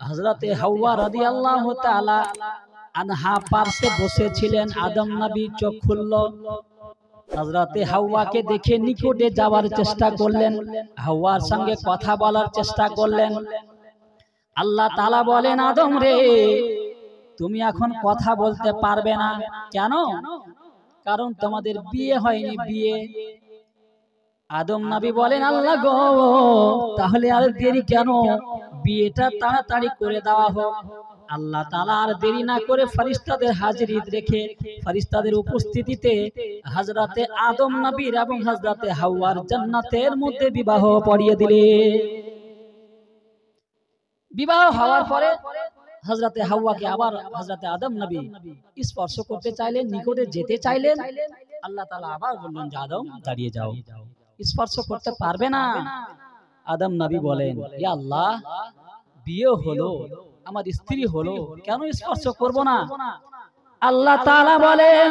হযরতে হাওয়া রাদিয়াল্লাহু তাআলা আনহা পাশে বসেছিলেন। আদম নবী চোখ খুলল, হযরতে হাওয়াকে দেখে নিকটে যাওয়ার চেষ্টা করলেন, হাওয়ার সঙ্গে কথা বলার চেষ্টা করলেন। আল্লাহ তাআলা বলেন, আদম রে, তুমি এখন কথা বলতে পারবে না। কেন? কারণ তোমাদের বিয়ে হয়নি, বিয়ে। আদম নবী বলেন, আল্লাহ গো, তাহলে আর দেরি কেন? বিয়েটা তাড়াতাড়ি করে দেওয়া হোক। আল্লাহ তাআলা আর দেরি না করে ফেরেশতাদের হাজিরিত রেখে, ফেরেশতাদের উপস্থিতিতে হযরতে আদম নবীর এবং হযরতে হাওয়ার জান্নাতের মধ্যে বিবাহ পড়িয়ে দিলেন। বিবাহ হওয়ার পরে হযরতে হাওয়াকে আবার হযরতে আদম নবী স্পর্শ করতে চাইলেন, নিকটে যেতে চাইলেন। আল্লাহ তাআলা আবার বললেন যে আদম দাঁড়িয়ে যাও, স্পর্শ করতে পারবে না। আদম নবী বলেন, ইয়া আল্লাহ, বিয়ে হলো, আমার স্ত্রী হলো, কেন স্পর্শ করব না? আল্লাহ তাআলা বলেন,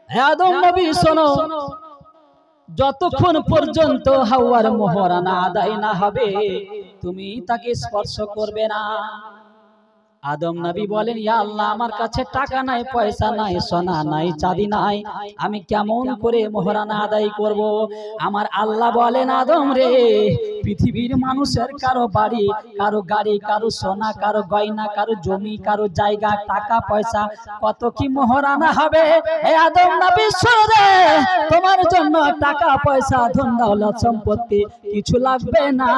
হে আদম নবী শোনো, যতক্ষণ পর্যন্ত হাওয়ার মোহরানা আদায় না হবে তুমি তাকে স্পর্শ করবে না। আদম নবী বলেন, ইয়া আল্লাহ, আমার কাছে টাকা নাই, পয়সা নাই, সোনা নাই, চাঁদি নাই, আমি কেমন করে মোহরানা আদায় করব? আমার আল্লাহ বলেন, আদম রে, পৃথিবীর মানুষের কারো বাড়ি, কারো গাড়ি, কারো সোনা, কারো গয়না, কারো জমি, কারো জায়গা, টাকা পয়সা, কত কি মোহরানা হবে? হে আদম নবী শুনে, তোমার জন্য টাকা পয়সা, ধন দৌলত, সম্পত্তি কিছু লাগবে না।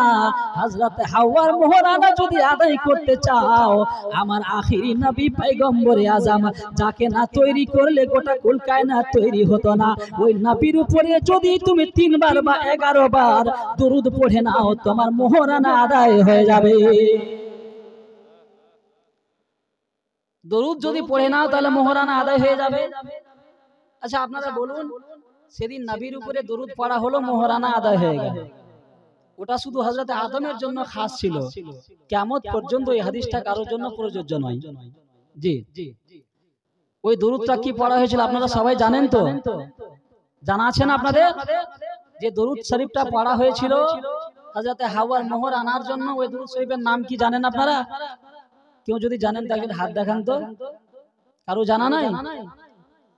হযরত হাওয়ার মোহরানা যদি আদায় করতে চাও, আমার আখিরি নবী পয়গম্বরে আজম, যাকে না তৈরি করলে গোটা কুল কায়নাত তৈরি হতো না, ওই নবীর উপরে যদি তুমি 3 বার বা 11 বার দরুদ পড়ে নাও, তোমার মোহরানা আদায় হয়ে যাবে। দরুদ যদি পড়ে নাও তাহলে মোহরানা আদায় হয়ে যাবে। আচ্ছা আপনারা বলুন, সেদিন নবীর উপরে দরুদ পড়া হলো, মোহরানা আদায় হয়ে গেল। ওটা শুধু হযরতে আদমের জন্য খাস ছিল, কিয়ামত পর্যন্ত এই হাদিসটা কারোর জন্য প্রযোজ্য নয়। জি, ওই দরুদটা কি পড়া হয়েছিল আপনারা সবাই জানেন তো? জানা আছে না আপনাদের? যে দরুদ শরীফটা পড়া হয়েছিল হযরতে হাওয়ার মোহর আনার জন্য, ওই দরুদ শরীফের নাম কি জানেন আপনারা? কেউ যদি জানেন তাহলে হাত দেখান তো। কারো জানা নাই?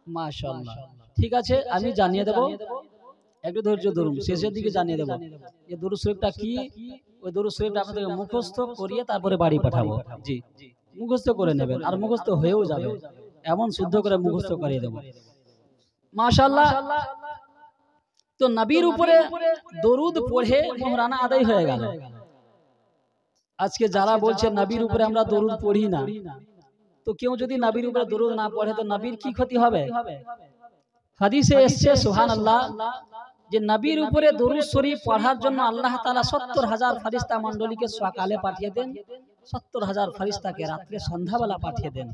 মাশাআল্লাহ, ঠিক আছে, আমি জানিয়ে দেব, একটু ধৈর্য ধরুন, শেষের দিকে জানিয়ে দেব যে দরুদ শরীফটা কি। ওই দরুদ শরীফটা আপনাদের মুখস্থ করিয়ে তারপরে বাড়ি পাঠাবো। জি, মুখস্থ করে নেবেন, আর মুখস্থ হয়েও যাবে, এমন শুদ্ধ করে মুখস্থ করিয়ে দেব। মাশাআল্লাহ। তো নবীর উপরে দরুদ পড়ে মোহরানা আদায় হয়ে গেল। আজকে যারা বলছে নবীর উপরে আমরা দরুদ পড়ি না, তো কেউ যদি নবীর উপরে দরুদ না পড়ে তো নবীর কি ক্ষতি হবে? হাদিসে এসেছে সুবহানাল্লাহ, যে নবীর উপরে দরুদ শরীফ পড়ার জন্য আল্লাহ তাআলা 70,000 ফেরেশতা মণ্ডলীকে সকালে পাঠিয়ে দেন, 70,000 ফেরেশতাকে রাতে সন্ধ্যাবেলা পাঠিয়ে দেন।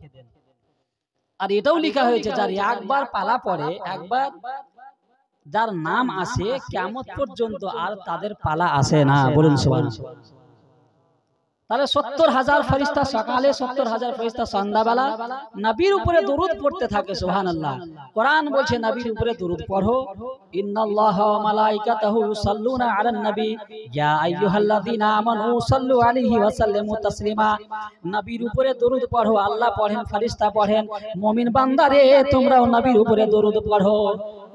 আর এটাও লেখা হয়েছে, যার একবার পালা পড়ে, একবার যার নাম আসে, কিয়ামত পর্যন্ত আর তাদের পালা আসে না। বলুন সুবহানাল্লাহ। তাহলে 70,000 ফেরেশতা সকালে, 70,000 ফেরেশতা সন্ধ্যাবেলা নবীর উপরে দরুদ পড়তে থাকে। সুবহানাল্লাহ। কোরআন বলছে নবীর উপরে দরুদ পড়ো, ইন্নাল্লাহা ওয়া মালাইকাতাহু ইউসাল্লুনা আলান নবী ইয়া আইয়ুহাল্লাযীনা আমানু সাল্লু আলাইহি ওয়া সাল্লিমু তাসলিমা। নবীর উপরে দরুদ পড়ো, আল্লাহ পড়েন, ফেরেশতা পড়েন, মুমিন বান্দারে তোমরাও নবীর উপরে দরুদ পড়ো।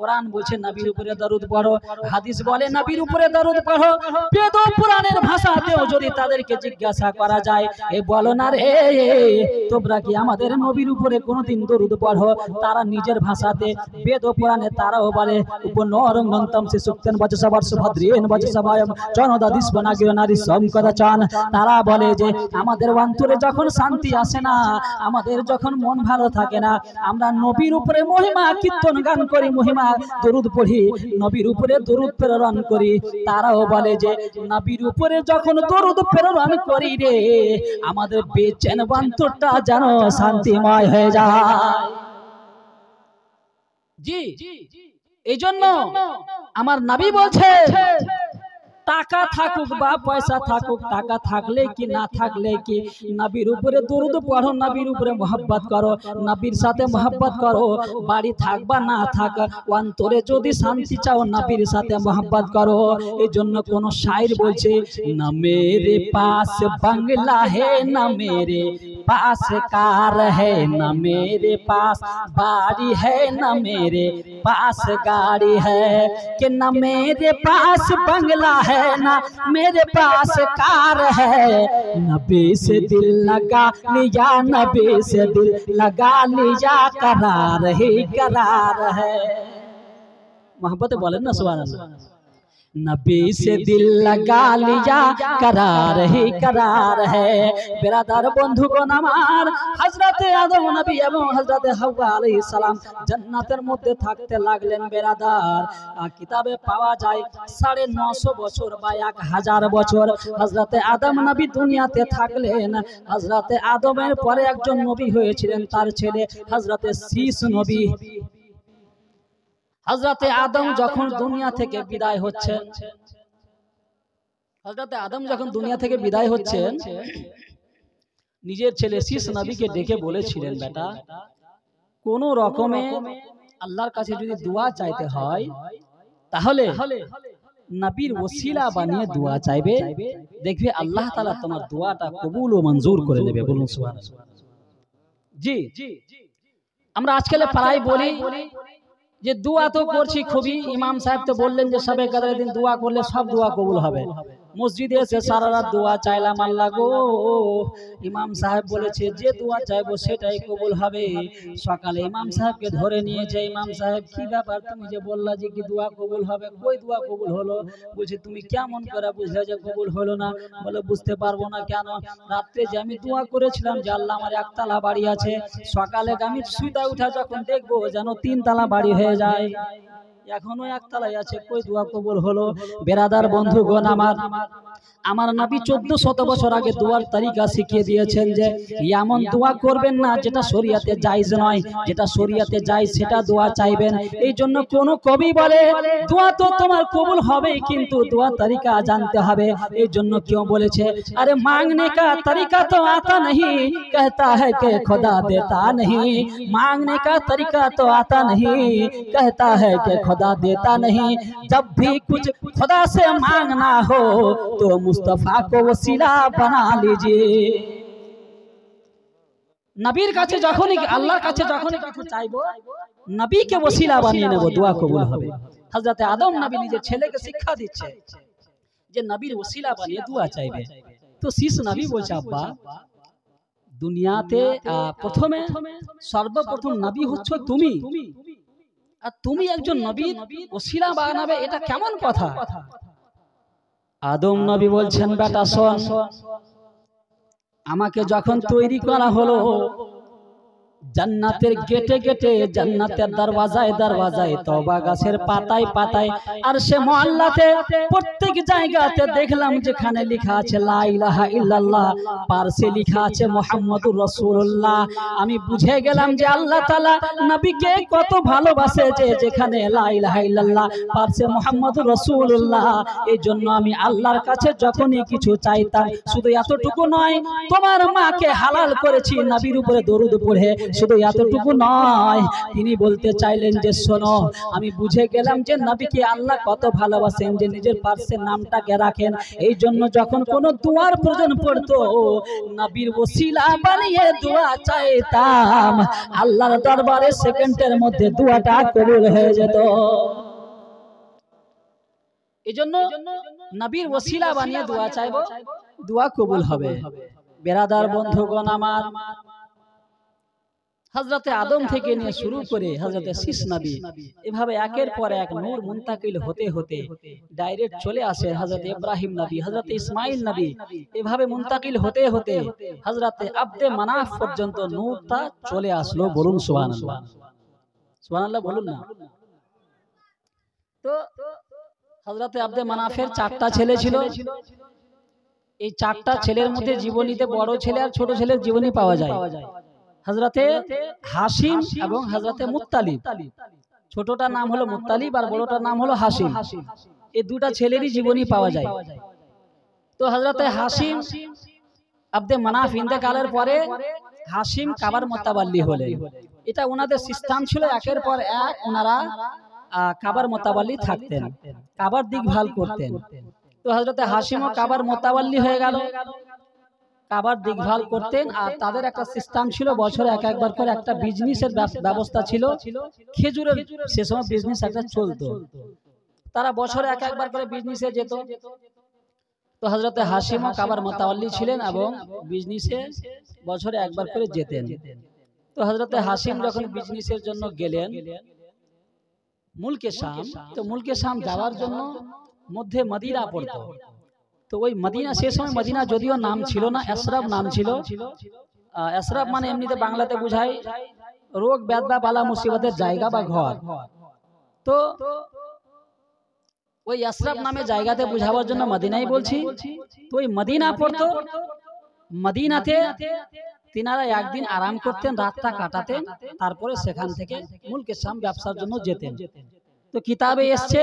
কোরআন বলছে নবীর উপরে দরুদ পড়ো, হাদিস বলে নবীর উপরে দরুদ পড়ো। বেদ ও পুরাণের ভাষাতেও যদি তাদেরকে জিজ্ঞাসা করা যায়, এ বলো না রে, তোমরা কি আমাদের নবীর উপরে কোনদিন দরুদ পড়ো? তারা নিজের ভাষাতে বেদ ও পুরাণে তারাও বলে, উপনরঙ্গন্তম সে সুক্তেন বচসবার সুভদ্রেন বচসবায়ম চনদাদিস বনাগির নারী সংকদাচান। তারা বলে যে আমাদের অন্তরে যখন শান্তি আসে না, আমাদের যখন মন ভালো থাকে না, আমরা নবীর উপরে মহিমা কীর্তন গান করি, মহিমা দরুদ পড়ি, নবীর উপরে দরুদ প্রেরণ করি। তারাও বলে যে নবীর উপরে যখন দরুদ প্রেরণ করি রে, আমাদের বেচেন অন্তরটা যেন শান্তিময় হয়ে যায়। জি, এই জন্য আমার নবী বলছে, টাকা থাকুক বা পয়সা থাকুক, টাকা থাকলে কি না থাকলে কি, নবীর উপরে দরুদ পড়ো, নবীর উপরে মোহাব্বত করো, নবীর সাথে মোহাব্বত করো। বাড়ি থাক বা না থাক, অন্তরে যদি শান্তি চাও নবীর সাথে মোহাব্বত করো। এই জন্য কোন শায়ের বলছে, না মেরে পাস বাংলা হে না মেরে पास कार है, न मेरे पास बाड़ी है, न मेरे पास गाड़ी है, कि न मेरे पास बंगला है, न मेरे पास कार है। नबी से दिल लगा लिया, नबी से दिल लगा लिया, करार ही करार है। मोहब्बत बोले ना सुभान अल्लाह। नबी से दिल लगा लिया, करार ही करार है। बिरादर बंधुगण आमार, हजरते आदम नबी एवं हजरते हव्वा आलैहिस सालाम জান্নাতের মধ্যে থাকতে লাগলেন। बिरादर কিতাবে পাওয়া যায় 950 বছর বা 1000 বছর হজরতে আদম নবী দুনিয়াতে থাকলেন। হজরতে আদমের পরে একজন নবী হয়েছিলেন, তার ছেলে হজরতে শীস নবী। হযরতে আদম যখন দুনিয়া থেকে বিদায় হচ্ছেন, হযরতে আদম যখন দুনিয়া থেকে বিদায় হচ্ছেন, নিজের ছেলে শীস নবীকে ডেকে বলেছিলেন, বেটা কোন রকমে আল্লাহর কাছে যদি দোয়া চাইতে হয় তাহলে নবীর ওসিলা বানিয়ে দোয়া চাইবে, দেখবে আল্লাহ তাআলা তোমার দোয়াটা কবুল ও মঞ্জুর করে নেবে। বলুন সুবহানাল্লাহ। জি, আমরা আজকাল প্রায় বলি যে দোয়া তো করছি খুবই, ইমাম সাহেব তো বললেন যে সবে কদরের দিন দোয়া করলে সব দোয়া কবুল হবে। মসজিদে এসে সারা রাত দোয়া চাইলাম, আল্লাহ গো ইমাম সাহেব বলেছে যে দোয়া চাইবো সেটাই কবুল হবে। সকালে ইমাম সাহেবকে ধরে নিয়েছে, ইমাম সাহেব কি ব্যাপার, তুমি যে বললা যে কি দোয়া কবুল হবে, কই দোয়া কবুল হলো? বলছে তুমি কেমন করে বুঝলে যে কবুল হলো না? বলে বুঝতে পারবো না কেন, রাত্রে যে আমি দোয়া করেছিলাম যে আল্লাহ আমার একতলা বাড়ি আছে, সকালে আমি শুইতে উঠা যখন দেখবো যেন 3 তলা বাড়ি হয়ে যায়, এখনো একতলাই আছে, কই দোয়া কবুল হলো? বেরাদার বন্ধুগণ আমার নবী 1400 বছর আগে দোয়ার তরিকা শিখিয়ে দিয়েছেন যে এমন দোয়া করবেন না যেটা শরীয়তে জায়েজ নয়, যেটা শরীয়তে জায়েজ সেটা দোয়া চাইবেন। এই জন্য কোন কবি বলে দোয়া তো তোমার কবুল হবে, কিন্তু দোয়া তরিকা জানতে হবে। এই জন্য কেউ বলেছে আরে মাंगने का तरीका तो आता नहीं, कहता है कि खुदा देता नहीं, मांगने का तरीका तो आता नहीं, कहता है कि खुदा देता नहीं। जब भी कुछ खुदा से मांगना हो तो मुस्तफा को वसीला बना लीजिए। নবীর কাছে যখনই আল্লাহর কাছে যখনই কিছু চাইবো নবীকে ওসিলা বানিয়ে নেব, দোয়া কবুল হবে। হযরতে আদম নবী নিজের ছেলেকে শিক্ষা দিচ্ছে যে নবীর ওসিলা বানিয়ে দোয়া চাইবে। তো শীস নবী বলছে আব্বা দুনিয়াতে প্রথমে সর্বপ্রথম নবী হচ্ছ তুমি, আর তুমি একজন নবীর ওসিলা বানাবে, এটা কেমন কথা? আদম নবী বলছেন বেটা শোন, আমাকে যখন তৈরি করা হলো জান্নাতের গেটে গেটে, জান্নাতের দরওয়াজায় দরওয়াজায়, তওবা গাছের পাতায় পাতায়, আর সে মহল্লাতে প্রত্যেক জায়গাতে দেখলাম যেখানে লেখা আছে লা ইলাহা ইল্লাল্লাহ, পারসে লেখা আছে মুহাম্মাদুর রাসূলুল্লাহ। আমি বুঝে গেলাম যে আল্লাহ তাআলা নবীকে কত ভালোবাসে, যে যেখানে লা ইলাহা ইল্লাল্লাহ পারসে মুহাম্মাদুর রাসূলুল্লাহ। এই জন্য আমি আল্লাহর কাছে যখনই কিছু চাইতাম, শুধু এতটুকু নয়, তোমার মাকে হালাল করেছি নবীর উপরে দরুদ পড়ে, শুধু এতটুকু নয়, তিনি বলতে চাইলেন যে শোনো আমি বুঝে গেলাম যে নবীকে আল্লাহ কত ভালোবাসেন, যে নিজের পার্শ্বের নামটাকে রাখেন। এই জন্য যখন কোনো দোয়ার প্রয়োজন পড়তো নবীর ওসিলা বানিয়ে দোয়া চাইতাম, আল্লাহর দরবারে সেকেন্ডের মধ্যে দোয়াটা কবুল হয়ে যেত। এই জন্য নবীর ওসিলা বানিয়ে দোয়া চাইবো, দোয়া কবুল হবে। বেরাদার বন্ধুগণ আমার, হযরতে আদম থেকে নিয়ে শুরু করে হযরতে শীস নবী এভাবে একের পর এক নূর মুনতাকিল হতে হতে ডাইরেক্ট চলে আসে হযরতে ইব্রাহিম নবী, হযরতে ইসমাইল নবী, এভাবে মুনতাকিল হতে হতে হযরতে আব্দে মানাফ পর্যন্ত নূরটা চলে আসলো। বলুন সুবহানাল্লাহ, সুবহানাল্লাহ বলুন না। তো হযরতে আব্দে মানাফের 4টা ছেলে ছিল। এই 4টা ছেলের মধ্যে জীবনীতে বড় ছেলে আর ছোট ছেলের জীবনী পাওয়া যায়। হযরতে হাশিম এবং হযরতে মুত্তালিব, ছোটটার নাম হলো মুত্তালিব আর বড়টার নাম হলো হাশিম। এই দুটা ছেলেরই জীবনী পাওয়া যায়। তো হযরতে হাশিম আব্দে মানাফ ইন্তেকালের পরে হাশিম কাবার মোতাবাল্লি হলেন। এটা ওনাদের সিস্টেম ছিল, একের পর এক ওনারা কাবার মোতাবাল্লি থাকতেন, কাবার দেখভাল করতেন। তো হযরতে হাশিমও কাবার মোতাবাল্লি হয়ে গেল, কাবার দেখভাল করতেন। আর তাদের একটা সিস্টেম ছিল, বছরে একবার করে একটা বিজনেসের ব্যবস্থা ছিল, খেজুরের সে সময় বিজনেস একটা চলতো, তারা বছরে একবার করে বিজনেসে যেত। তো হযরতে হাশিমও কাবার মোতাওয়াল্লি ছিলেন এবং বিজনেসে বছরে একবার করে যেতেন। তো হযরতে হাশিম যখন বিজনেসের জন্য গেলেন মুলকে শাম, তো মুলকে শাম যাওয়ার জন্য মধ্যে মদিনা পড়তো। তো ওই মদিনা, সে সময় মদিনা যদিও নাম ছিল না, এসরাব নাম ছিল। এসরাব মানে এমনিতে বাংলাতে বোঝায় রোগ ব্যাধি বালা মুসিবতের জায়গা বা ঘর। তো ওই এসরাব নামে জায়গাতে বুঝাবার জন্য মদিনাই বলছি। তো ওই মদিনা পড়তো, মদিনাতে তিনারা একদিন আরাম করতেন, রাতটা কাটাতেন, তারপরে সেখান থেকে মুলকে শাম ব্যবসার জন্য যেতেন। তো কিতাবে এসছে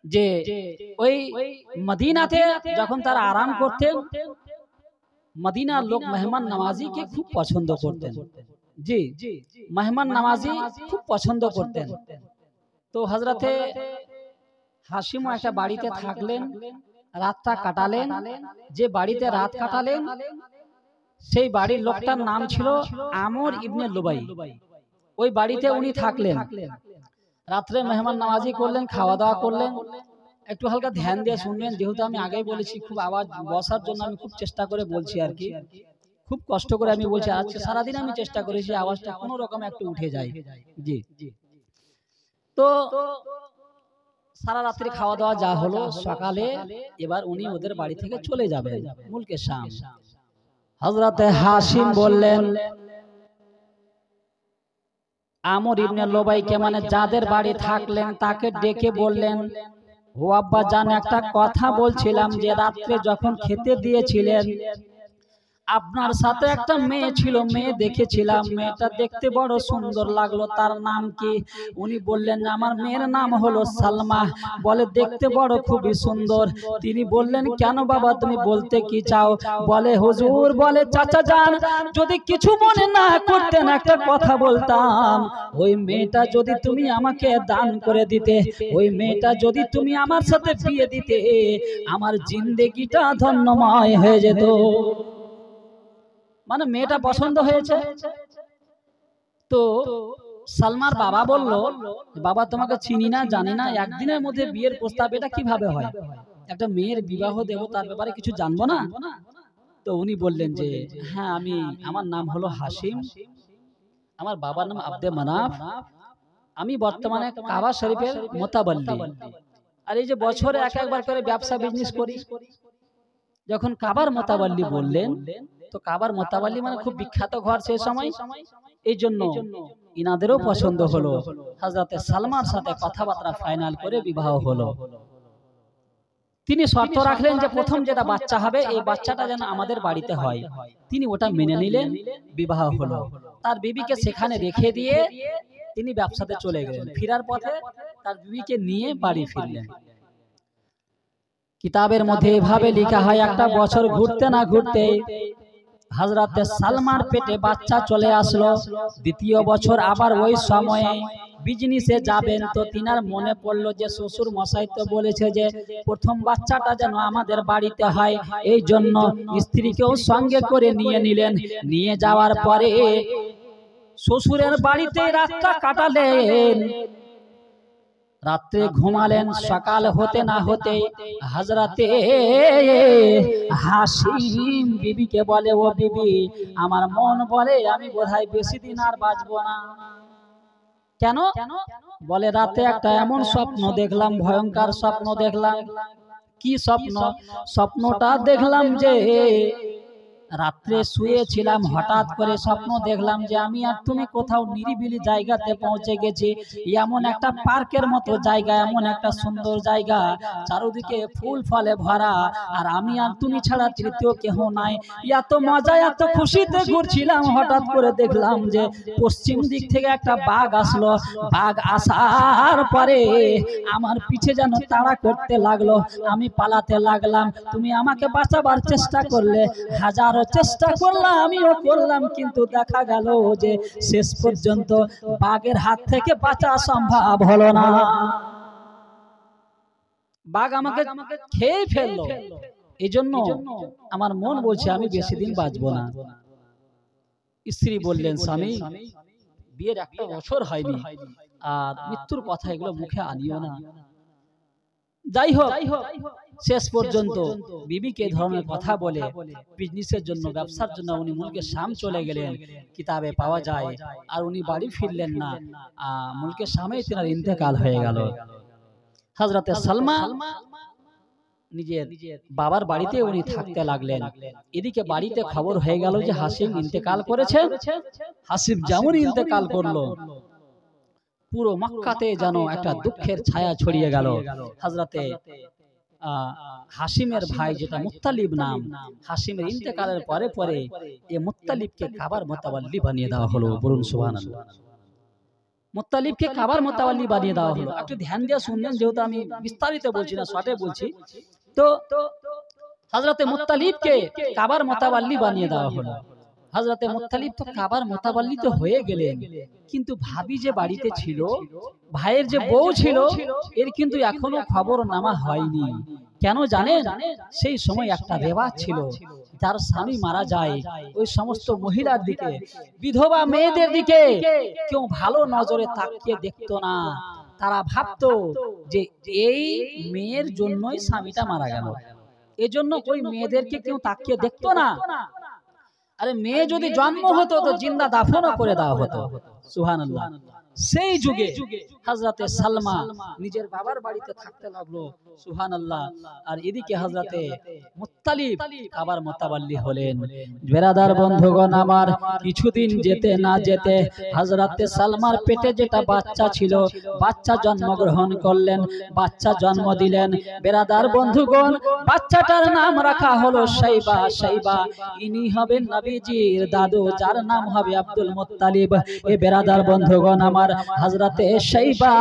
যে ওই মদিনাতে যখন তারা আরাম করতেন, মদিনার লোক মেহমান নওয়াজিকে খুব পছন্দ করতেন। জি, মেহমান নওয়াজি খুব পছন্দ করতেন। তো হযরতে হাশিমও একটা বাড়িতে থাকলেন, রাতটা কাটালেন। যে বাড়িতে রাত কাটালেন সেই বাড়ির লোকটার নাম ছিল আমর ইবনে লুবাই। ওই বাড়িতে উনি থাকলেন, রাত্রে মেহমান নওয়াজি করলেন, খাওয়া দাওয়া করলেন। একটু হালকা ধ্যান দিয়ে শুনবেন, যেহেতু আমি আগেই বলেছি খুব আওয়াজ বসার জন্য আমি খুব চেষ্টা করে বলছি আর কি, খুব কষ্ট করে আমি বলছি। আজকে সারাদিন আমি চেষ্টা করেছি আওয়াজটা কোনো রকম একটু উঠে যায়। জি, তো সারা রাত্রি খাওয়া দাওয়া যা হলো, সকালে এবার উনি ওদের বাড়ি থেকে চলে যাবেন মুলকে শাম। হযরতে হাশিম বললেন আমর ইবনে লুবাইকে, মানে যাদের বাড়ি থাকলেন তাকে ডেকে বললেন, ও আব্বা জান, একটা কথা বলছিলাম যে রাত্রে যখন খেতে দিয়েছিলেন আপনার সাথে একটা মেয়ে ছিল, মেয়ে দেখেছিলাম, মেয়েটা দেখতে বড় সুন্দর লাগলো, তার নাম কি? উনি বললেন আমার মেয়ের নাম হলো সালমা। বলে দেখতে বড় খুবই সুন্দর। তিনি বললেন কেন বাবা, তুমি বলতে কি চাও? বলে হুজুর, বলে চাচা যান, যদি কিছু মনে না করতেন একটা কথা বলতাম। ওই মেয়েটা যদি তুমি আমাকে দান করে দিতে, ওই মেয়েটা যদি তুমি আমার সাথে বিয়ে দিতে, আমার জিন্দেগিটা ধন্যময় হয়ে যেত। মানে মেয়েটা পছন্দ হয়েছে। তো সালমার বাবা বলল, বাবা তোমাকে চিনি না, জানি না, একদিনের মধ্যে বিয়ের প্রস্তাব, এটা কিভাবে হয়? একটা মেয়ের বিবাহ দেব, তার ব্যাপারে কিছু জানবো না? তো উনি বললেন যে হ্যাঁ, আমার নাম হলো হাশিম, আমার বাবার নাম আব্দে মানাফ, আমি বর্তমানে কাবা শরীফের মোতাবাল্লি, আর এই যে বছরে একবার করে ব্যবসা বিজনেস করি। যখন কাবার মোতাবাল্লি বললেন, তো কাবার মোতাবাল্লি মানে খুব বিখ্যাত ঘর সেই সময়, এই জন্য ইনাদেরও পছন্দ হলো। হযরতে সালমার সাথে কথাবার্তা ফাইনাল করে বিবাহ হলো। তিনি শর্ত রাখলেন যে প্রথম যেটা বাচ্চা হবে, এই বাচ্চাটা যেন আমাদের বাড়িতে হয়। তিনি ওটা মেনে নিলেন, বিবাহ হলো। তার বিবিকে সেখানে রেখে দিয়ে তিনি ব্যবসাতে চলে গেলেন। ফেরার পথে তার বিবিকে নিয়ে বাড়ি ফিরলেন। কিতাবের মধ্যে এভাবে লেখা হয়, একটা বছর ঘুরতে না ঘুরতে হযরতে সালমার পেটে বাচ্চা চলে আসলো। দ্বিতীয় বছর আবার ওই সময়ে বিজনেসে যাবেন, তো তিনার মনে পড়লো যে শ্বশুর মশাই তো বলেছে যে প্রথম বাচ্চাটা যেন আমাদের বাড়িতে হয়, এই জন্য স্ত্রীকেও সঙ্গে করে নিয়ে নিলেন। নিয়ে যাওয়ার পরে শ্বশুরের বাড়িতে রাতটা কাটালেন, রাত্রে ঘুমালেন। সকাল হতে না হতে হযরতে হাশিম বিবিকে বলে, ও বিবি, আমার মন বলে আমি বোধহয় বেশি দিন আর বাঁচবো না। কেন? বলে রাতে একটা এমন স্বপ্ন দেখলাম, ভয়ঙ্কর স্বপ্ন দেখলাম। কি স্বপ্ন? স্বপ্নটা দেখলাম যে রাত্রে শুয়েছিলাম, হঠাৎ করে স্বপ্ন দেখলাম যে আমি আর তুমি কোথাও নিরিবিলি জায়গাতে পৌঁছে গেছি। এমন একটা পার্কের মতো জায়গা, এমন একটা সুন্দর জায়গা, চারিদিকে ফুল ফলে ভরা, আর আমি আর তুমি ছাড়া তৃতীয় কেহ নাই। এত মজা, এত খুশিতে ঘুরছিলাম, হঠাৎ করে দেখলাম যে পশ্চিম দিক থেকে একটা বাঘ আসলো। বাঘ আসার পরে আমার পিছে যেন তাড়া করতে লাগলো, আমি পালাতে লাগলাম। তুমি আমাকে বাঁচাবার চেষ্টা করলে, হাজারো চেষ্টা করলাম, আমিও করলাম, কিন্তু দেখা গেল যে শেষ পর্যন্ত বাঘের হাত থেকে বাঁচা সম্ভব হলো না। বাঘ আমাকে খেয়ে ফেললো। এই জন্য আমার মন বলছে আমি বেশি দিন বাঁচবো না। স্ত্রী বললেন, স্বামী বিয়ের একটা বছর হয়নি, আর মৃত্যুর কথা এগুলো মুখে আনিও না। যাই হোক, শেষ পর্যন্ত বিবিকে ধরনের কথা বলে বিজনেসের জন্য, ব্যবসার জন্য উনি মুলকে শাম চলে গেলেন। কিতাবে পাওয়া যায় আর উনি বাড়ি ফিরলেন না। মুলকে শামে তেনার ইন্তেকাল হয়ে গেল। হযরতে সালমা নিজের বাবার বাড়িতে উনি থাকতে লাগলেন। এদিকে বাড়িতে খবর হয়ে গেল যে হাসিম ইন্তেকাল করেছে। হাসিম যেমন ইন্তেকাল করলো, পুরো মক্কাতে যেন একটা দুঃখের ছায়া ছড়িয়ে গেল। হযরতে হাসিমের ভাই, যেটা মুত্তালিব নাম, হাসিমের ইন্তেকালের পরে পরে এই মুত্তালিবকে কাবার মোতাওয়াল্লি বানিয়ে দেওয়া হলো। বলুন সুবহানাল্লাহ। মুত্তালিবকে কাবার মোতাওয়াল্লি বানিয়ে দেওয়া হলো। একটু ধ্যান দিয়ে শুনবেন, যেহেতু আমি বিস্তারিত বলছি না, শর্টে বলছি। তো হযরতে মুত্তালিবকে কাবার মোতাওয়াল্লি বানিয়ে দেওয়া হলো। হযরতে মুত্তালিব তো কাবার মোতাওয়াল্লি তো হয়ে গেলেন, কিন্তু ভাবি যে বাড়িতে ছিল, ভাইয়ের যে বউ ছিল, এর কিন্তু এখনো খবর নামা হয়নি। কেন জানেন? সেই সময় একটা রেওয়াজ ছিল, যার স্বামী মারা যায় ওই সমস্ত মহিলার দিকে, বিধবা মেয়েদের দিকে কেউ ভালো নজরে তাকিয়ে দেখতো না। তারা ভাবতো যে এই মেয়ের জন্যই স্বামীটা মারা গেল, এজন্য ওই মেয়েদেরকে কেউ তাকিয়ে দেখতো না। আরে মেয়ে যদি জন্ম হতো তো জিন্দা দাফনও করে দেওয়া হতো। সুবহানাল্লাহ। সেই যুগে হযরতে সালমা নিজের বাবার বাড়িতে থাকতে লাগলো। সুবহানাল্লাহ। আর এদিকে হযরতে মুত্তালিব কাবার মোতাওয়াল্লি হলেন। বেরাদার বন্ধুগণ আমার, কিছুদিন যেতে না যেতে হযরতে সালমার পেটে যেটা বাচ্চা ছিল, বাচ্চা জন্মগ্রহণ করলেন, বাচ্চা জন্ম দিলেন। বেরাদার বন্ধুগণ, বাচ্চাটার নাম রাখা হলো শাইবা। শাইবা ইনি হবেন নবীজির দাদু, যার নাম হবে আব্দুল মুত্তালিব। এ বেরাদার বন্ধুগণ আমার, হযরতে শাইবা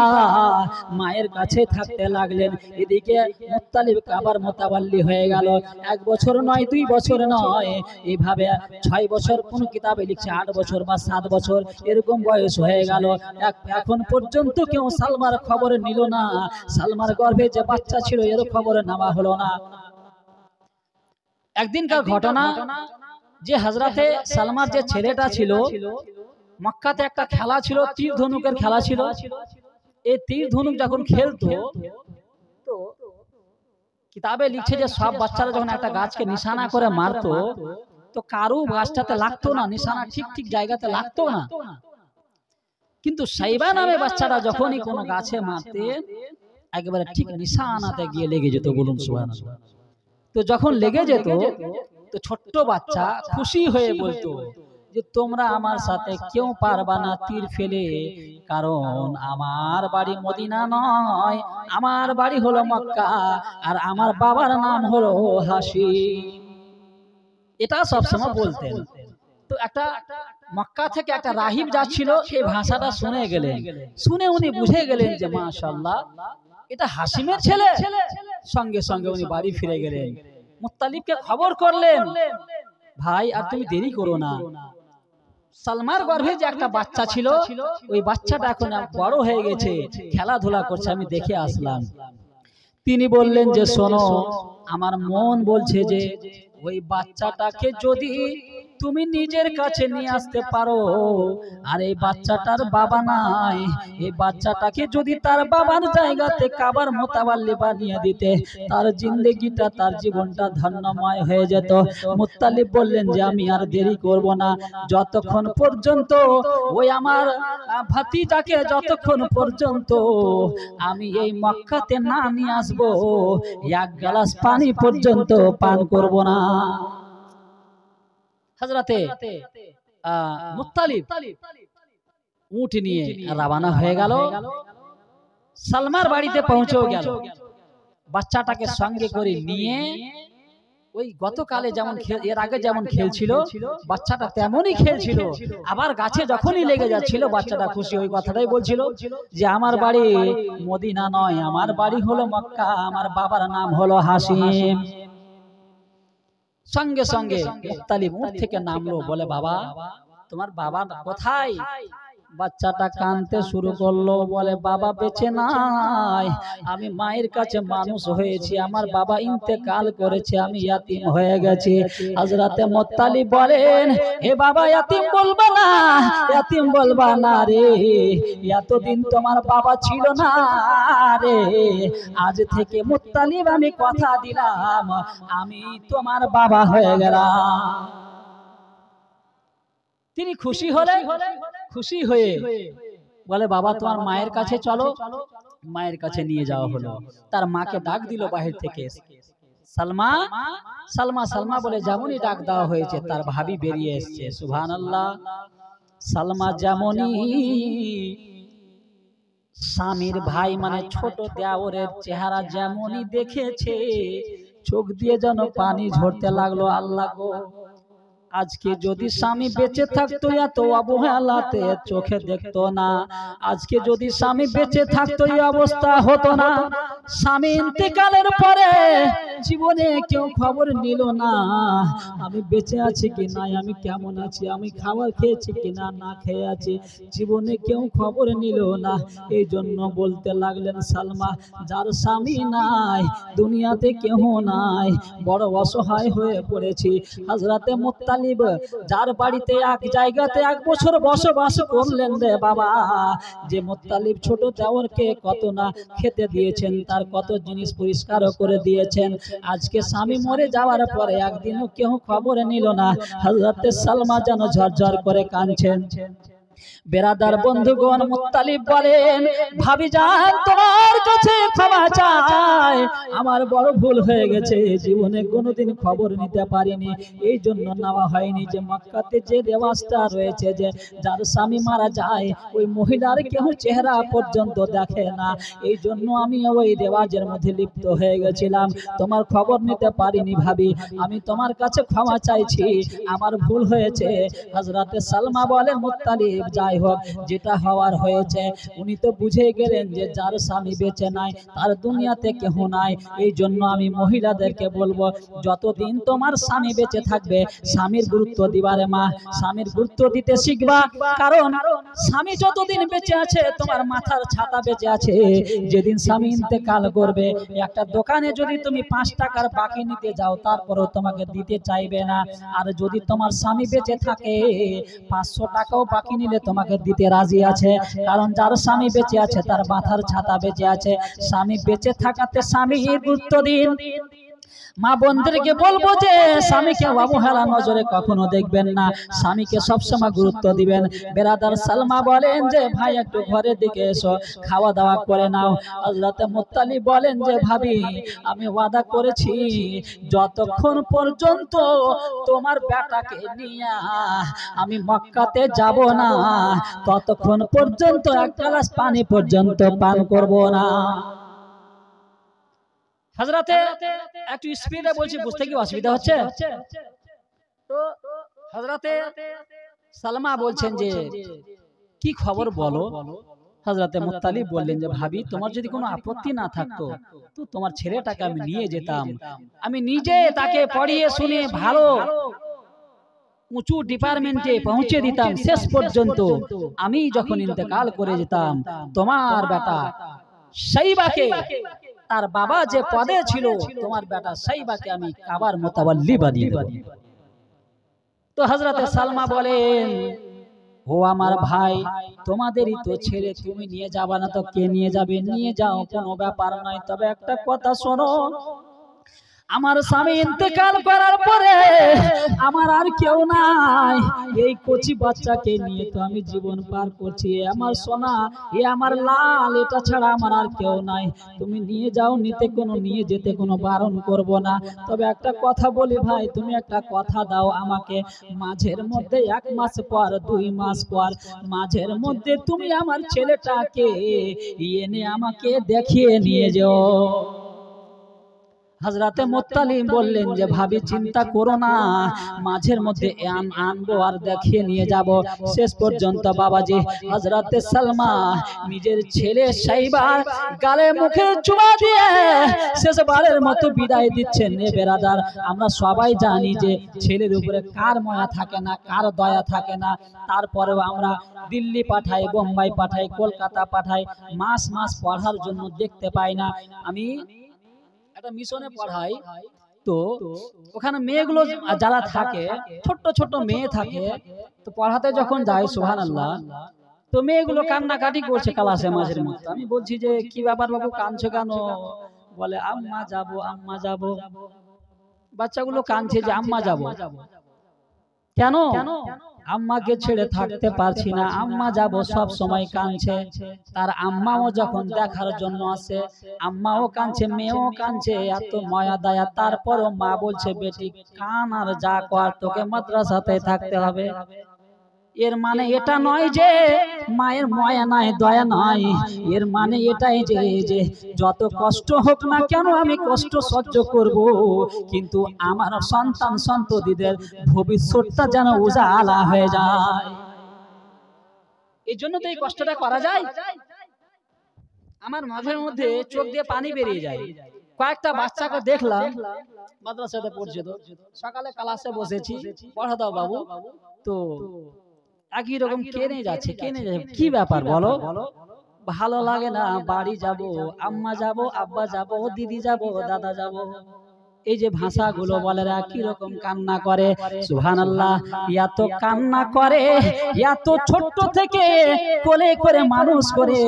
মায়ের কাছে থাকতে লাগলেন। এদিকে মুত্তালিব কাবার মোতাওয়াল্লি হয়ে গেল। 1 বছর নয়, 2 বছর নয়, এইভাবে 6 বছর, কোন কিতাবে লিখছে 8 বছর বা 7 বছর, এরকম বয়স হয়ে গেল। এখন পর্যন্ত কেউ সালমার খবর নিল না। সালমার গর্ভে যে বাচ্চা ছিল এর খবর নেওয়া হলো না। একদিনকার ঘটনা যে হযরতে সালমার যে ছেলেটা ছিল, মক্কাতে একটা খেলা ছিল, তীর ধনুকের খেলা ছিল। এই তীর ধনুক যখন খেলতো, তো কিতাবে লিখছে যে সব বাচ্চারা যখন একটা গাছকে নিশানা করে মারতো, তো কারু গাছটাতে লাগতো না, নিশানা ঠিক ঠিক জায়গাতে লাগতো না। কিন্তু শাইবা নামে বাচ্চাটা যখনই কোনো গাছে মারতে, একেবারে ঠিক নিশানাতে গিয়ে লেগে যেত। বলুন সুবহানাল্লাহ। তো যখন লেগে যেত, তো ছোট্ট বাচ্চা খুশি হয়ে বলতো যে তোমরা আমার সাথে কেউ পারবা না তীর ফেলে, কারণ আমার বাড়ি মদিনা নয়, আমার বাড়ি হলো মক্কা, আর আমার বাবার নাম হলো হাশিম। এটা সবসময় বলতেন। তো একটা মক্কা থেকে একটা রাহিব যাচ্ছিল, এই ভাষাটা শুনে গেলেন। শুনে উনি বুঝে গেলেন যে মাশাআল্লাহ, এটা হাশিমের ছেলে। সঙ্গে সঙ্গে উনি বাড়ি ফিরে গেলেন। মুত্তালিবকে খবর করলেন, ভাই আর তুমি দেরি করো না, সালমার গর্ভে যে একটা বাচ্চা ছিল, ওই বাচ্চাটা এখন বড় হয়ে গেছে, খেলাধুলা করছে, আমি দেখে আসলাম। তিনি বললেন যে শোনো, আমার মন বলছে যে ওই বাচ্চাটাকে যদি তুমি নিজের কাছে নিয়ে আসতে পারো, আর এই বাচ্চাটার বাবা নাই, এই বাচ্চাটাকে যদি তার বাবার জায়গাতে কাবার মোতাওয়াল্লি বানিয়ে দিতে, তার জিন্দেগিটা, তার জীবনটা ধন্যময় হয়ে যেত। মুত্তালিব বললেন যে আমি আর দেরি করব না, যতক্ষণ পর্যন্ত ওই আমার ভাতিজাকে, যতক্ষণ পর্যন্ত আমি এই মক্কাতে না নিয়ে আসবো, 1 গ্লাস পানি পর্যন্ত পান করব না। হযরতে মুত্তালিব উট নিয়ে রওনা হয়ে গেল, সালমার বাড়িতে পৌঁছেও গেল। বাচ্চাটাকে সঙ্গে করে নিয়ে ওই গতকালে যেমন এর আগে যেমন খেলছিল বাচ্চাটা তেমনই খেলছিল, আবার গাছে যখনই লেগে যাচ্ছিল বাচ্চাটা খুশি ওই কথাটাই বলছিল যে আমার বাড়ি মদিনা নয়, আমার বাড়ি হলো মক্কা, আমার বাবার নাম হলো হাসিম। সঙ্গে সঙ্গে মুত্তালিব উঠ থেকে নামলো, বলে বাবা তোমার বাবা কোথায়? বাচ্চাটা কাঁদতে শুরু করলো, বলে বাবা বেঁচে নাই, আমি মায়ের কাছে মানুষ হয়েছি, আমার বাবা ইন্তেকাল করেছে, আমি ইয়াতিম হয়ে গেছি। হযরতে মুত্তালিব বলেন, হে বাবা ইয়াতিম বলবা না, ইয়াতিম বলবা না রে, এতদিন তোমার বাবা ছিল না রে, আজ থেকে মুত্তালিব আমি কথা দিলাম আমি তোমার বাবা হয়ে গেলাম। তিনি খুশি হলেন, খুশি হয়ে বলে বাবা তোমার মায়ের কাছে চলো। মায়ের কাছে নিয়ে যাওয়া হলো, তার মাকে ডাক দিল বাহির থেকে, সালমা সালমা সালমা বলে যেমনই ডাক দেওয়া হয়েছে তার ভাবি বেরিয়ে এসছে। সুবহানাল্লাহ। সালমা যেমনই স্বামীর ভাই মানে ছোট দেওরের চেহারা যেমনই দেখেছে চোখ দিয়ে যেন পানি ঝরতে লাগলো। আল্লাহ গো, আজকে যদি স্বামী বেঁচে থাকতো এত অবহেলাতে চোখে দেখতো না, আজকে যদি স্বামী বেঁচে থাকতো এই অবস্থা হতো না। স্বামী ইন্তেকালের পরে জীবনে কেউ খবর নিল না আমি বেঁচে আছি কি নাই, আমি কেমন আছি, আমি খাবার খেয়েছি কিনা না খেয়ে আছি, জীবনে কেউ খবর নিল না। এই জন্য বলতে লাগলেন সালমা যার স্বামী নাই দুনিয়াতে কেউ নাই, বড় অসহায় হয়ে পড়েছি। হযরতে মুত্তালিব যার বাড়িতে এক জায়গাতে 1 বছর বসবাস করলেন রে বাবা, যে মুত্তালিব ছোট দেওরকে কত না খেতে দিয়েছেন, তার কত জিনিস পরিষ্কার করে দিয়েছেন, আজকে স্বামী মরে যাওয়ার পরে একদিনও কেউ খবর নিল না। হযরতে সালমা যেন ঝরঝর করে কাঁদছেন। বেরাদার বন্ধুগণ, মুত্তালিব বলেন ভাবিজান তোমার কাছে ক্ষমা চাই, আমার বড় ভুল হয়ে গেছে, জীবনে কোনোদিন খবর নিতে পারিনি, এই জন্য নেওয়া হয়নি যে মক্কাতে যে রেওয়াজটা রয়েছে যে যার স্বামী মারা যায় ওই মহিলার কেউ চেহারা পর্যন্ত দেখে না, এই জন্য আমি ওই রেওয়াজের মধ্যে লিপ্ত হয়ে গেছিলাম, তোমার খবর নিতে পারিনি ভাবি, আমি তোমার কাছে ক্ষমা চাইছি, আমার ভুল হয়েছে। হযরতে সালমা বলেন মুত্তালিব যাই হোক যেটা হওয়ার হয়েছে, উনি তো বুঝে গেলেন যে যার স্বামী বেঁচে নাই তার দুনিয়াতে কেউ নাই, এই জন্য আমি মহিলাদেরকে বলবো যতদিন তোমার স্বামী বেঁচে থাকবে স্বামীর গুরুত্ব দিবারে মা, স্বামীর গুরুত্ব দিতে শিখবা, কারণ স্বামী যতদিন বেঁচে আছে তোমার মাথার ছাতা বেঁচে আছে, যেদিন স্বামী ইন্তেকাল করবে একটা দোকানে যদি তুমি 5 টাকার বাকি নিতে যাও তারপরেও তোমাকে দিতে চাইবে না, আর যদি তোমার স্বামী বেঁচে থাকে 500 টাকাও বাকি নিলে তোমাকে দিতে রাজি আছে, কারণ যার স্বামী বেঁচে আছে তার মাথার ছাতা বেঁচে আছে। স্বামী বেঁচে থাকাতে স্বামীর গুরুত্ব দিন। মা বোনদেরকে বলবো যে স্বামীকে অবহেলা নজরে কখনো দেখবেন না, স্বামীকে সবসময় গুরুত্ব দিবেন। বেরাদার সালমা বলেন যে ভাই একটু ঘরের দিকে এসো, খাওয়া দাওয়া করে নাও। হযরতে মুত্তালিব বলেন যে ভাবি আমি ওয়াদা করেছি যতক্ষণ পর্যন্ত তোমার বেটাকে নিয়ে আমি মক্কাতে যাব না ততক্ষণ পর্যন্ত 1 গ্লাস পানি পর্যন্ত পান করব না। হযরতে একটু স্পিডে বলছি, বুঝতে কি অসুবিধা হচ্ছে? তো হযরতে সালমা বলছেন যে কি খবর বলো। হযরতে মুত্তালিব বললেন যে ভাবি তোমার যদি কোনো আপত্তি না থাকতো তো তোমার ছেলেটাকে আমি নিয়ে যেতাম, আমি নিজে তাকে পড়িয়ে শুনে ভালো উঁচু ডিপার্টমেন্টে পৌঁছে দিতাম, শেষ পর্যন্ত আমি যখন ইন্তেকাল করে যেতাম তোমার বেটা সাইবাকে, তার বাবা যে পদে ছিল তোমার বেটা সাইবাকে আমি কাবার মোতাওয়াল্লি বানিয়ে দেব। তো হযরতে সালমা বলেন ও আমার ভাই তোমাদেরই তো ছেলে, তুমি নিয়ে যাবা না তো কে নিয়ে যাবে, নিয়ে যাও কোনো ব্যাপার নয়, তবে একটা কথা শোনো আমার স্বামী ইন্তেকাল করার পরে আমার আর কেউ নাই, এই কচি বাচ্চাকে নিয়ে তো আমি জীবন পার করছি। আমার সোনা, এ আমার লাল, এটা ছাড়া আমার আর কেউ নাই। তুমি নিয়ে যাও, নিয়ে যেতে কোনো বারণ করব না। তবে একটা কথা বলি ভাই, তুমি একটা কথা দাও আমাকে, মাঝের মধ্যে 1 মাস পর 2 মাস পর মাঝের মধ্যে তুমি আমার ছেলেটাকে এনে আমাকে দেখিয়ে নিয়ে যাও। হযরতে মুত্তালিব বললেন যে ভাবি চিন্তা করো না, মাঝের মধ্যে আনবো আর দেখিয়ে নিয়ে যাব। শেষ পর্যন্ত বাবাজি হযরতে সালমা নিজের ছেলে সাইবার গালে মুখে চুমা দিয়ে শেষবারের মতো বিদায় দিচ্ছেন। এ বেরাদার, আমরা সবাই জানি যে ছেলের উপরে কার মায়া থাকে না, কার দয়া থাকে না। তারপরেও আমরা দিল্লি পাঠাই, বোম্বাই পাঠাই, কলকাতা পাঠাই, মাস মাস পড়ার জন্য দেখতে পাই না। আমি একটা মিশনে পড়াই, তো ওখানে মেয়েগুলো যারা থাকে, ছোট্ট ছোট্ট মেয়ে থাকে, তো পড়াতে যখন যায় সুবহানাল্লাহ, তো মেয়েগুলো কান্নাকাটি করছে ক্লাসে মাঝের মধ্যে। আমি বলছি যে কি ব্যাপার বাবু, কাঁদছো কেন? বলে আম্মা যাবো, আম্মা যাবো। বাচ্চাগুলো কাঁদছে যে আম্মা যাবো। কেন? আম্মাকে ছেড়ে থাকতে পারছি না, আম্মা যাব, সব সময় কাঁদছে। তার আম্মাও যখন দেখার জন্য আসে, আম্মাও কাঁদছে, মেয়েও কাঁদছে, এত মায়া দয়া। তারপরও মা বলছে বেটি কান আর যা কর, তোকে মাদ্রাসাতে থাকতে হবে। এর মানে এটা নয় যে মায়ের মায়া নাই, দয়া নাই। এর মানে এটাই যে যত কষ্ট হোক না কেন আমি কষ্ট সহ্য করব, কিন্তু আমার সন্তান সন্ততিদের ভবিষ্যৎটা যেন উজালা হয়ে যায়। এই জন্য তো এই কষ্টটা করা যায়। আমার মাঝের মধ্যে চোখ দিয়ে পানি বেরিয়ে যায়। কয়েকটা বাচ্চাকে দেখলাম মাদ্রাসাতে পড়ছে, তো সকালে ক্লাসে বসেছি, পড়া দাও বাবু, তো একই রকম কেনে যাচ্ছে। কি ব্যাপার বলো? ভালো লাগে না, বাড়ি যাব, আম্মা যাব, আব্বা যাব, দিদি যাব, দাদা যাব। এই যে ভাষাগুলো বলে, কি রকম কান্না করে। সুবহানাল্লাহ, এত কান্না করে, এত ছোট্ট থেকে কোলে করে মানুষ করে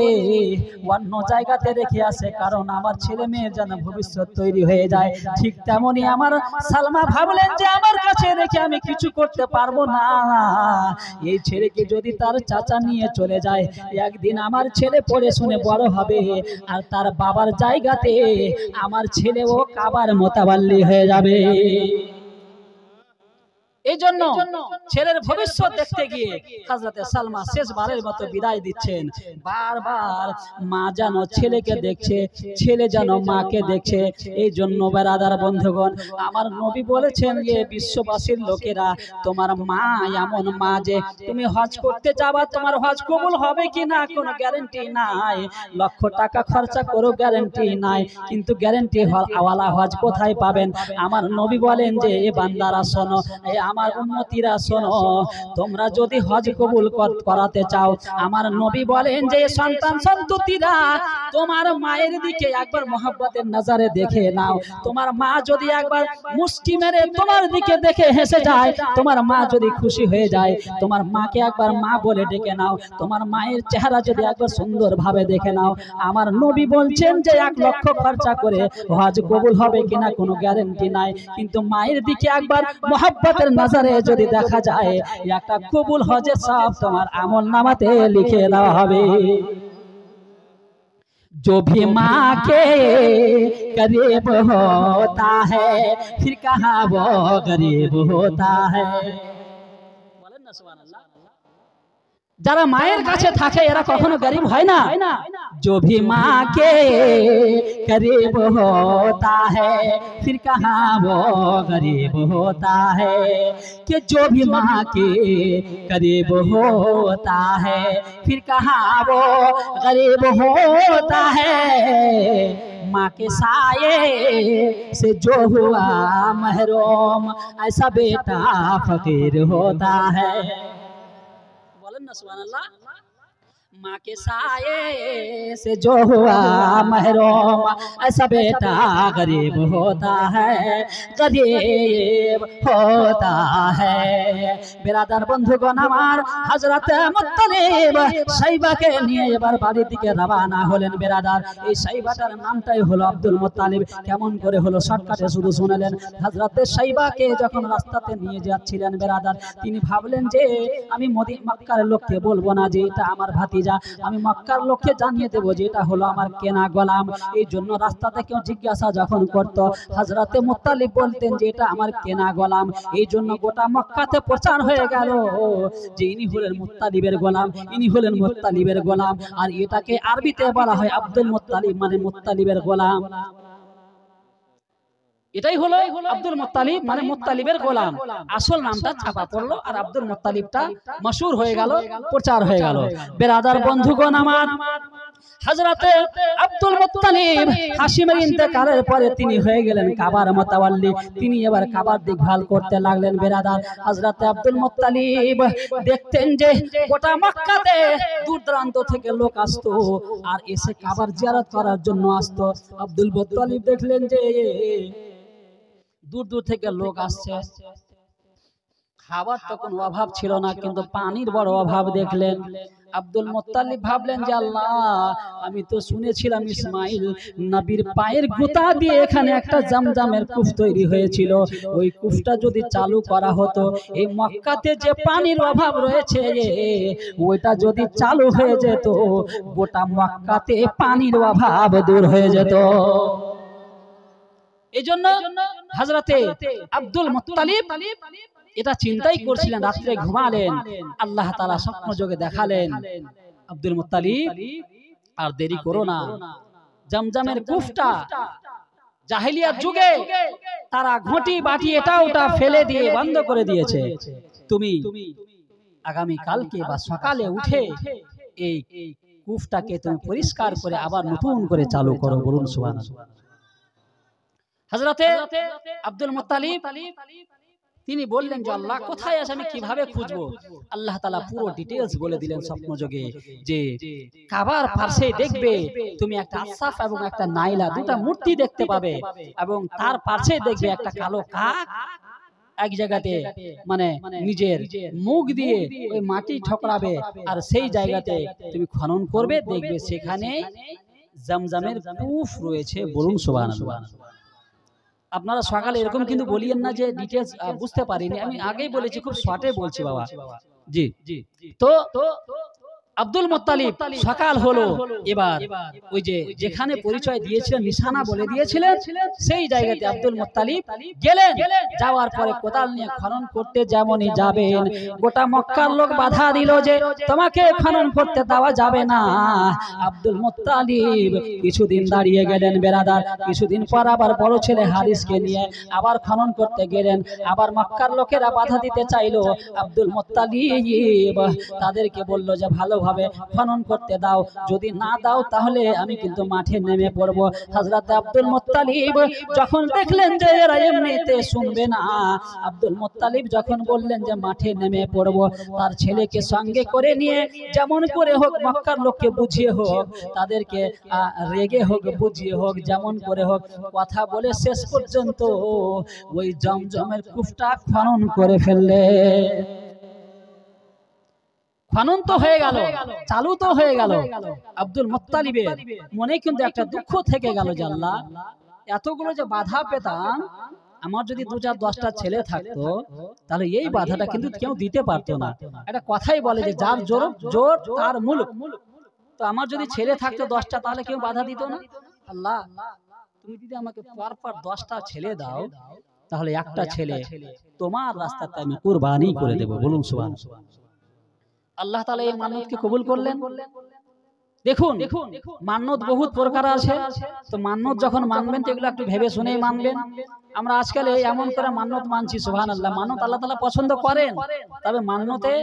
অন্য জায়গাতে রেখে আসে, কারণ আমার ছেলে মেয়ের যেন ভবিষ্যৎ তৈরি হয়ে যায়। ঠিক তেমনি আমার সালমা ভাবলেন যে আমার কাছে রেখে আমি কিছু করতে পারবো না, এই ছেলেকে যদি তার চাচা নিয়ে চলে যায়, একদিন আমার ছেলে পড়ে শুনে বড় হবে, আর তার বাবার জায়গাতে আমার ছেলেও কাবার মোতাবাল্লি হয়ে যাবে। এই জন্য ছেলের ভবিষ্যৎ দেখতে গিয়ে হযরতে সালমা শেষবারের মতো বিদায় দিচ্ছেন। বারবার মা যেন ছেলেকে দেখছে, ছেলে যেন মাকে দেখছে। এই জন্য বেরাদার বন্ধুগণ, আমার নবী বলেছেন যে বিশ্ববাসীর লোকেরা, তোমার মা এমন মা যে তুমি হজ করতে যাবা, তোমার হজ কবুল হবে কিনা কোনো গ্যারান্টি নাই, লক্ষ টাকা খরচা করো গ্যারান্টি নাই, কিন্তু গ্যারান্টি ওয়ালা হজ কোথায় পাবেন? আমার নবী বলেন যে এ বান্দারা শোনো, আমার উম্মতিরা শোনো, তোমরা যদি হজ কবুল করাতে চাও, আমার নবী বলেন যে সন্তান সন্ততিরা তোমার মায়ের দিকে একবার মহব্বতের নজরে দেখে নাও। তোমার মা যদি একবার মুষ্টি মেরে তোমার দিকে দেখে হেসে যায়, তোমার মা যদি খুশি হয়ে যায়, তোমার মাকে একবার মা বলে ডেকে নাও। তোমার মায়ের চেহারা যদি একবার সুন্দর ভাবে দেখে নাও, আমার নবী বলছেন যে 1 লক্ষ খরচা করে হজ কবুল হবে কিনা কোনো গ্যারান্টি নাই, কিন্তু মায়ের দিকে একবার মহব্বতের নজরে যদি দেখা যায়, একটা কবুল হজের সব তোমার আমলনামাতে লিখে দেওয়া হবে। जो भी माँ के करीब होता है, फिर कहाँ वो गरीब होता है। बोलें ना सुभान अल्लाह। যারা মায়ের কাছে থাকে এরা কখনো গরিব হয় না। जो भी माँ के करीब होता है, फिर कहाँ वो गरीब होता है, कि जो भी माँ के करीब होता है, फिर कहाँ वो गरीब होता है। माँ के साये से जो हुआ महरूम, ऐसा बेटा फकीर होता है। माँ के साये से जो हुआ महरूम, ऐसा बेटा गरीब होता है, गरीब होता है। बिरादर बंधुगण आमार, हजरत मुत्तालिब साइबाके निये एबार बाड़िर दिके रवाना हलेन। बिरादार এই সাইবাটার নামটাই হলো আব্দুল মুত্তালিব। কেমন করে হলো শর্টকাটে শুধু শুনলেন। হযরতে সাইবাকে যখন রাস্তাতে নিয়ে যাচ্ছিলেন বিরাদার, তিনি ভাবলেন যে আমি মক্কার লোককে বলবো না যে এটা আমার ভাতিজা, আমি মক্কার লোককে জানিয়ে দেব যে এটা হলো আমার কেনা গোলাম। এই জন্য রাস্তাতে কেউ জিজ্ঞাসা যখন করত, হযরতে মুত্তালিব বলতেন যে এটা আমার কেনা গোলাম। এই জন্য গোটা মক্কাতে প্রচার হয়ে গেল যে ইনি হলেন মুত্তালিবের গোলাম, ইনি হলেন মুত্তালিবের গোলাম। আর এটাকে আরবিতে বলা হয় আব্দুল মুত্তালিব, মানে মুত্তালিবের গোলাম। এটাই হলো আব্দুল মুত্তালিব মানে মুত্তালিবের গোলাম। আসল নামটা ছাপা পড়লো আর আব্দুল মুত্তালিবটা মশহুর হয়ে গেল, প্রচার হয়ে গেল। বিরাদার বন্ধুগণ আমার, হযরতে আব্দুল মুত্তালিব হাশিমের ইন্তেকালের পরে তিনি হয়ে গেলেন কাবার মুতাওয়াল্লি। তিনি এবার কাবার দেখভাল করতে লাগলেন। বিরাদার হযরতে আব্দুল মুত্তালিব দেখতেন যে গোটা মক্কাতে দূর দূরান্ত থেকে লোক আসতো আর এসে কাবার জিয়ারত করার জন্য আসতো। আব্দুল মুত্তালিব দেখলেন যে দূর দূর থেকে লোক আসছে, খাবার তো কোনো অভাব ছিল না, কিন্তু পানির বড় অভাব দেখলেন। আব্দুল মুত্তালিব ভাবলেন যে আল্লাহ, আমি তো শুনেছিলাম ইসমাইল নবীর পায়ের গোতা দিয়ে এখানে একটা জামজামের কূপ তৈরি হয়েছিল, ওই কূপটা যদি চালু করা হতো, এই মক্কাতে যে পানির অভাব রয়েছে ওইটা যদি চালু হয়ে যেত, গোটা মক্কাতে পানির অভাব দূর হয়ে যেত। এই জন্য হযরতে আব্দুল মুত্তালিব এটা চিন্তাই করছিলেন, রাত্রে ঘুমালেন, আল্লাহ তাআলা স্বপ্ন যোগে দেখালেন, আব্দুল মুত্তালিব আর দেরি করো না, জামজামের কূপটা জাহেলিয়াত যুগে তারা ঘটি বাটি এটা ওটা ফেলে দিয়ে বন্ধ করে দিয়েছে, তুমি আগামী কালকে বা সকালে উঠে এই কূপটাকে তুমি পরিষ্কার করে আবার নতুন করে চালু করো। বলুন সুবহানাল্লাহ। হযরতে আব্দুল মুত্তালিব তিনি বললেন যে আল্লাহ কোথায় আছে, আমি কিভাবে খুঁজবো? আল্লাহ তাআলা পুরো ডিটেইলস বলে দিলেন স্বপ্নযোগে যে কাবার পাশে দেখবে তুমি একটা আশরাফ এবং একটা নাইলা দুটো মূর্তি দেখতে পাবে, এবং তার পাশে দেখবে একটা কালো কাক এক জায়গাতে মানে নিজের মুখ দিয়ে ওই মাটি ঠকরাবে, আর সেই জায়গাতে তুমি খনন করবে, দেখবে সেখানে জামজামের কূপ রয়েছে। বলুন সুবহানাল্লাহ। আপনারা সকালে এরকম কিন্তু বলিয়েন না যে ডিটেইলস বুঝতে পারিনি, আমি আগেই বলেছি, খুব শর্টে বলছি বাবা। জি তো আব্দুল মুত্তালিব সকাল হলো, এবার ওই যে যেখানে পরিচয় দিয়েছিলেন, নিশানা বলে দিয়েছিলেন, সেই জায়গাতে আব্দুল মুত্তালিব গেলেন। যাওয়ার পরে কোদাল নিয়ে খনন করতে যেমনই যাবেন, গোটা মক্কার লোক বাধা দিল যে তোমাকে খনন করতে দেওয়া যাবে না। আব্দুল মুত্তালিব কিছুদিন দাঁড়িয়ে গেলেন বেরাদার। কিছুদিন পর আবার বড় ছেলে হারিসকে নিয়ে আবার খনন করতে গেলেন। আবার মক্কার লোকেরা বাধা দিতে চাইলো। আব্দুল মুত্তালিব তাদেরকে বলল যে ভালো খনন করতে দাও, যদি না দাও তাহলে আমি কিন্তু মাঠে নেমে পড়বো। হযরত আব্দুল মুত্তালিব যখন দেখলেন যে এরা এমনিতে শুনবে না, আব্দুল মুত্তালিব যখন বললেন যে মাঠে নেমে পড়বো, তার ছেলেকে সঙ্গে করে নিয়ে যেমন করে হোক মক্কার লোককে বুঝিয়ে হোক, তাদেরকে রেগে হোক বুঝিয়ে হোক, যেমন করে হোক কথা বলে শেষ পর্যন্ত ওই জমজমের কূপটা খনন করে ফেললে। খনন তো হয়ে গেল, চালু তো হয়ে গেল। আব্দুল মুত্তালিবের মনে কিন্তু একটা দুঃখ থেকে গেল যে আল্লাহ, এতগুলো যে বাধা পেতাম, আমার যদি 2-4-10টা ছেলে থাকতো তাহলে এই বাধাটা কিন্তু কেউ দিতে পারতো না। একটা কথাই বলে যে যার জোর তার মুলক। তো আমার যদি ছেলে থাকতো 10টা, তাহলে কেউ বাধা দিত না। আল্লাহ, তুমি যদি আমাকে পরপর 10টা ছেলে দাও, তাহলে একটা ছেলে তোমার রাস্তাতে আমি কুরবানি করে দেব। বলুন সুবহানাল্লাহ। আল্লাহ তাআলা এই মান্নত কে কবুল করলেন। দেখুন মান্নত বহুত প্রকার আছে, তো মান্নত যখন মানবেন তো এগুলো একটু ভেবে শুনেই মানবেন। আমরা আজকাল এমন করে মান্নত মানছি, সুবহানাল্লাহ, মান্নত আল্লাহ তাআলা পছন্দ করেন, তবে মান্নতে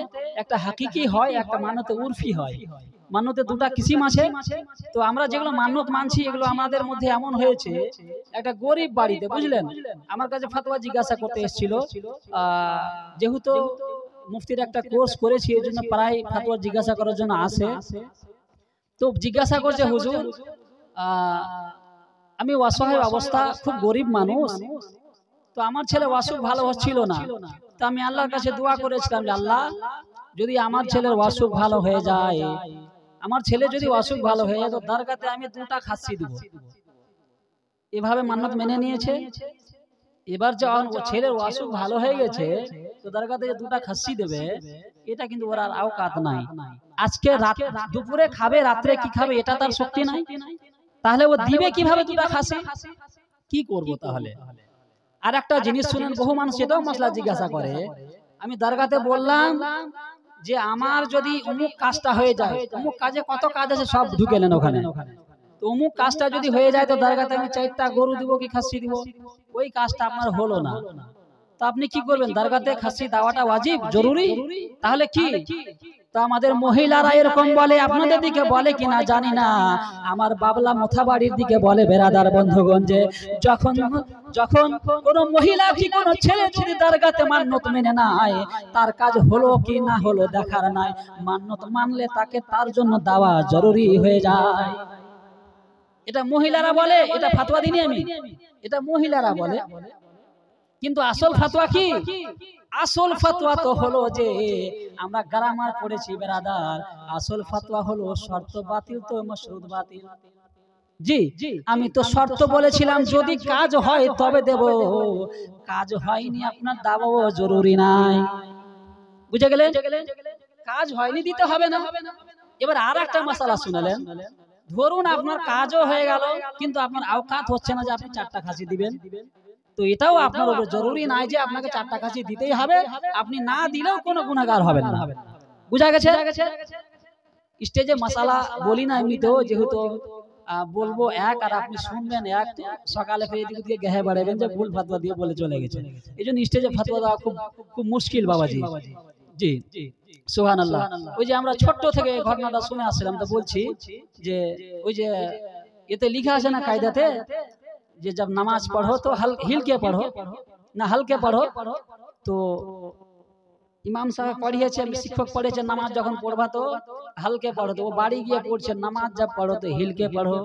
একটা হাকিকি হয়, একটা মান্নতে উরফি হয়। মান্নতে দুটা কিসিম আছে। তো আমরা যেগুলো মান্নত মানছি, এগুলো আমাদের মধ্যে এমন হয়েছে, একটা গরিব বাড়িতে, বুঝলেন, আমার কাছে ফতোয়া জিজ্ঞাসা করতে এসেছিল, যেহেতু মুফতির একটা কোর্স করেছি, এর জন্য প্রায় ফাতোয়া জিজ্ঞাসা করার জন্য আসে। তো জিজ্ঞাসা করছে, হুজুর আমি অসহায় অবস্থা, খুব গরিব মানুষ, তো আমার ছেলে অসুখ ভালো হচ্ছিল না, তো আমি আল্লাহর কাছে দোয়া করেছিলাম যে আল্লাহ যদি আমার ছেলের অসুখ ভালো হয়ে যায়, আমার ছেলে যদি অসুখ ভালো হয়ে যায় তো দরগাতে আমি 2টা খাসি দিব। এভাবে মান্নত মেনে নিয়েছে। এবার যখন ও ছেলের অসুখ ভালো হয়ে গেছে তো দরগাতে যে 2টা খাসি দেবে, এটা কিন্তু ওর আর আওকাত নাই। আজকে রাত দুপুরে খাবে, রাত্রে কি খাবে এটা তার শক্তি নাই, তাহলে ও দিবে কিভাবে 2টা খাসি? কি করব তাহলে? আর একটা জিনিস শুনেন, বহু মানুষ এটাও মাসলা জিজ্ঞাসা করে। আমি দরগাতে বললাম যে আমার যদি অমুক কাজটা হয়ে যায়, অমুক কাজে কত কাজ আছে সব ঢুকেলেন ওখানে, তো অমুক কাজটা যদি হয়ে যায় তো দরগাতে আমি 4টা গরু দিব কি খাসি দিব, ওই কাজটা আপনার হলো না, তো আপনি কি করবেন? দরগাতে খাসি দেওয়াটা ওয়াজিব, জরুরি, তাহলে কি? তো আমাদের মহিলারা এরকম বলে, আপনাদের দিকে বলে কিনা জানি না, আমার বাবলা মোথাবাড়ির দিকে বলে বেরাদার বন্ধুগণ, যে যখন যখন কোন মহিলা কি কোন ছেলে যদি দরগাতে মান্নত মেনে নেয়, তার কাজ হলো কি না হলো দেখার নাই, মান্নত মানলে তাকে তার জন্য দেওয়া জরুরি হয়ে যায়। এটা মহিলারা বলে, এটা ফাতোয়া দিইনি আমি, এটা মহিলারা বলে। কিন্তু আসল ফাতোয়া কি? আসল ফাতোয়া তো হলো যে আমরা গ্রামার পড়েছি বেরাদার, আসল ফাতোয়া হলো শর্ত বাতিল তো মাশরুত বাতিল। জি, আমি তো শর্ত বলেছিলাম যদি কাজ হয় তবে দেব, কাজ হয়নি আপনার দাওয়াও জরুরি নাই। বুঝে গেলেন? কাজ হয়নি দিতে হবে না। এবার আর একটা মাসালা শুনালেন, ধরুন আপনার কাজও হয়ে গেল কিন্তু আপনার আওকাত হচ্ছে না যে আপনি 4টা খাসি দিবেন, তো এটাও আপনার উপর জরুরি নাই যে আপনাকে 4টা খাসি দিতেই হবে, আপনি না দিলেও কোনো গুনাহগার হবেন না। বুঝা গেছে? স্টেজে মাসালা বলি না এমনিতেও, যেহেতু বলবো এক আর আপনি শুনবেন এক, সকালে ফিরে এদিকে দিকে গেহে বাড়াবেন যে ভুল ফাতোয়া দিয়ে বলে চলে গেছে। এই জন্য স্টেজে ফাতোয়া দেওয়া খুব খুব মুশকিল বাবাজি। জি সুবহানাল্লাহ। ওই যে আমরা ছোট্ট থেকে ঘটনাটা শুনে আসছিলাম, তো বলছি যে ওই যে এতে লেখা আছে না কায়দাতে, যে जब नमाज पढ़ो तो हिल के पढ़ो ना हल्के पढ़ो। तो ইমাম সাহেব পড়িয়েছে, শিক্ষক পড়েছে নামাজ যখন পড়বা তো হালকে পড়ো, তো ও বাড়ি গিয়ে পড়ছে নামাজ যা পড়ো তো হিলকে পড়ো।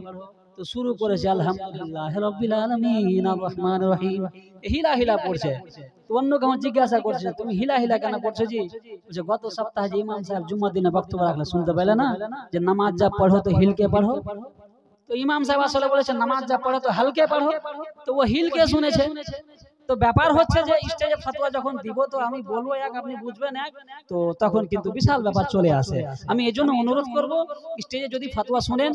তো শুরু করেছে আলহামদুলিল্লাহ রাব্বিল আলামিন আর রহমানির রহিম, হিলা হিলা পড়ছে। তো অন্য কেউ জিজ্ঞাসা করছে তুমি হিলা হিলা কেন পড়ছো? জি বলছে গত সপ্তাহে যে ইমাম সাহেব জুম্মার দিনে বক্তব্য রাখলে শুনতে পেলে না যে নামাজ যা পড়ো তো হিলকে পড়ো। তো ইমাম সাহেব আসলে বলেছে নামাজ যা পড়ো তো হালকে পড়ো, তো ও হিলকে শুনেছে। তো ব্যাপার হচ্ছে যে স্টেজে ফতোয়া যখন দিব তো আমি বলবো এক, আপনি বুঝবেন এক, তো তখন কিন্তু বিশাল ব্যাপার চলে আসে। আমি এজন্য অনুরোধ করব, স্টেজে যদি ফতোয়া শুনেন,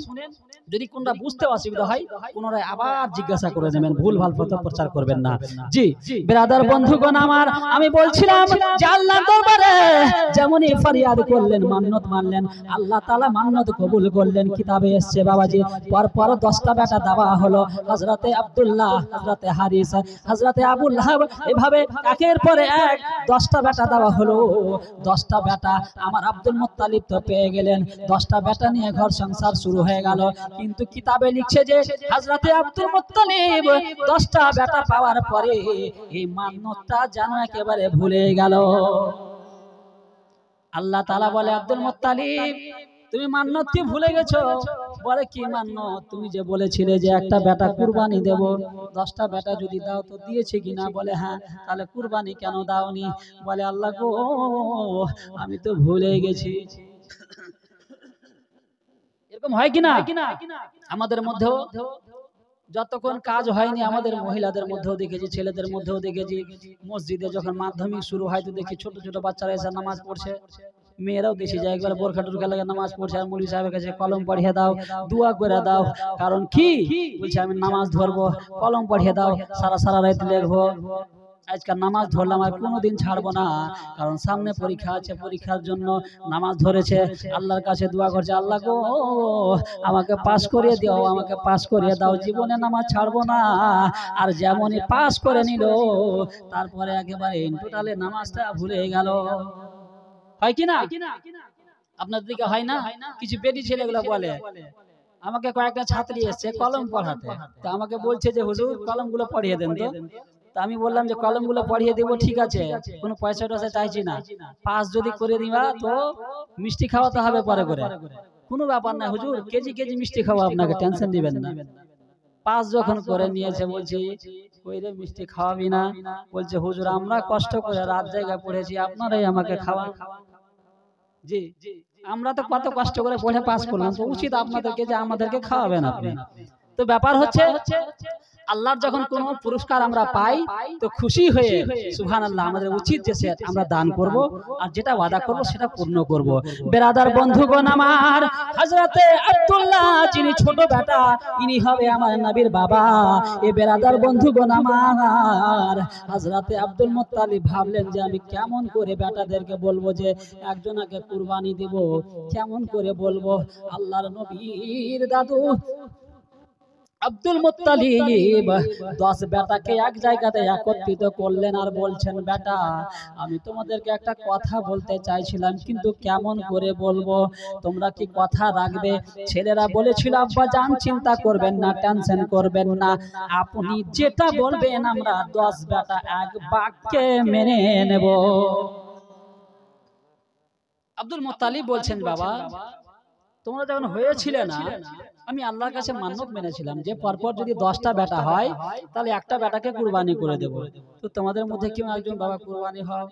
যদি কোনটা বুঝতে অসুবিধা হয় পুনরায় আবার জিজ্ঞাসা করে নেবেন, ভুল ভাল ফতোয়া প্রচার করবেন না। জি ব্রাদার বন্ধুগণ আমার, আমি বলছিলাম যে আল্লাহর দরবারে যেমনই ফরিয়াদ করলেন, মান্নত মানলেন, আল্লাহ তাআলা মান্নত কবুল করলেন। কিতাবে এসেছে বাবাজি, পরপর 10টা বেটা দেওয়া হলো, হযরতে আব্দুল্লাহ, হযরতে হারিস, হযরতে আবু লাহাব, এভাবে একের পরে এক 10টা বেটা দেওয়া হলো। 10টা বেটা আমার আব্দুল মুত্তালিব তো পেয়ে গেলেন, 10টা বেটা নিয়ে ঘর সংসার শুরু হয়ে গেল। কিন্তু কিতাবে লিখছে যে হযরতে আব্দুল মুত্তালিব 10টা বেটা পাওয়ার পরে এই মান্যতটা যেন একেবারে ভুলে গেল। আল্লাহ তাআলা বলে আব্দুল মুত্তালিব তুমি মান্যত কি ভুলে গেছো? বলে কি মান্যত? তুমি যে বলেছিলে যে একটা বেটা কুরবানি দেব, 10টা বেটা যদি দাও তো দিয়েছে কিনা? বলে হ্যাঁ। তাহলে কুরবানি কেন দাওনি? বলে আল্লাহ গো আমি তো ভুলে গেছি। এরকম হয় কিনা? আমাদের মধ্যেও যতক্ষণ কাজ হয়নি, আমাদের মহিলাদের মধ্যেও দেখেছি, ছেলেদের মধ্যেও দেখেছি, মসজিদে যখন মাধ্যমিক শুরু হয় তো দেখি ছোট ছোট বাচ্চারা এসে নামাজ পড়ছে, মেয়েরাও দেখি যায় একবার বোরখা টুরখা লাগে নামাজ পড়ছে, আর মৌলভী সাহেবের কাছে কলম পড়িয়ে দাও, দোয়া করে দাও। কারণ কি? বলছে আমি নামাজ ধরবো, কলম পড়িয়ে দাও, সারা সারা রাত লিখবো। আজকাল নামাজ ধরলাম আর কোনোদিন ছাড়বো না, কারণ সামনে পরীক্ষা আছে, পরীক্ষার জন্য নামাজ ধরেছে, আল্লাহর কাছে দোয়া করছে আল্লাহ গো আমাকে পাস করিয়ে দাও, আমাকে পাস করিয়ে দাও, জীবনে নামাজ ছাড়বো না। আর যেমনই পাস করে নিল তারপরে একেবারে টোটালে নামাজটা ভুলে গেল। হয় কি না? আপনাদের দিকে হয় না? কিছু বেটি ছেলেগুলো বলে, আমাকে কয়েকটা ছাত্রী এসছে কলম পড়াতে, তো আমাকে বলছে যে হুজুর কলমগুলো পড়িয়ে দেন তো। তো আমি বললাম যে কলমগুলো পড়িয়ে দেবো, ঠিক আছে, কোনো পয়সা টয়সা চাইছি না, পাস যদি করে দিবা তো মিষ্টি খাওয়াতে হবে পরে করে, কোনো ব্যাপার না হুজুর, কেজি কেজি মিষ্টি খাওয়া, আপনাকে টেনশন দিবেন না। পাস যখন করে নিয়েছে বলছি ওই রে মিষ্টি খাওয়াবি না, বলছে হুজুর আমরা কষ্ট করে রাত জায়গা পড়েছি, আপনারাই আমাকে খাওয়ান। জি, আমরা তো কত কষ্ট করে পড়ে পাস করলাম, তো উচিত আপনাদেরকে যে আমাদেরকে খাওয়াবেন আপনি। তো ব্যাপার হচ্ছে আল্লাহর যখন কোনো পুরস্কার আমরা পাই তো খুশি হয়ে সুবহানাল্লাহ, আমাদের উচিত যে সে আমরা দান করব, আর যেটা ওয়াদা করব সেটা পূর্ণ করব। বেরাদার বন্ধুগণ আমার, হযরতে আব্দুল্লাহ যিনি ছোট বেটা, ইনি হবে আমার নবীর বাবা। এই বেরাদার বন্ধুগণ আমার, হযরতে আব্দুল মুত্তালিব ভাবলেন যে আমি কেমন করে বেটাদেরকে বলবো যে একজনকে কুরবানি দেব, কেমন করে বলবো। আল্লাহর নবীর দাদু আব্দুল মুত্তালিব 10 বেটাকে এক জায়গাতে একত্রিত করলেন আর বলছেন, বেটা আমি তোমাদেরকে একটা কথা বলতে চাইছিলাম, কিন্তু কেমন করে বলবো, তোমরা কি কথা রাখবে? ছেলেরা বলেছিল, আব্বা জান চিন্তা করবেন না, টেনশন করবেন না, আপনি যেটা বলবেন আমরা 10 বেটা এক বাক্যে মেনে নেব। আব্দুল মুত্তালিব বলছেন, বাবা তোমরা যখন হয়েছিলে না, আমি আল্লাহর কাছে মান্যত মেনেছিলাম যে পরপর যদি 10টা বেটা হয় তাহলে একটা বেটাকে কুরবানি করে দেব। তো তোমাদের মধ্যে কেউ একজন বাবা কুরবানি হয়?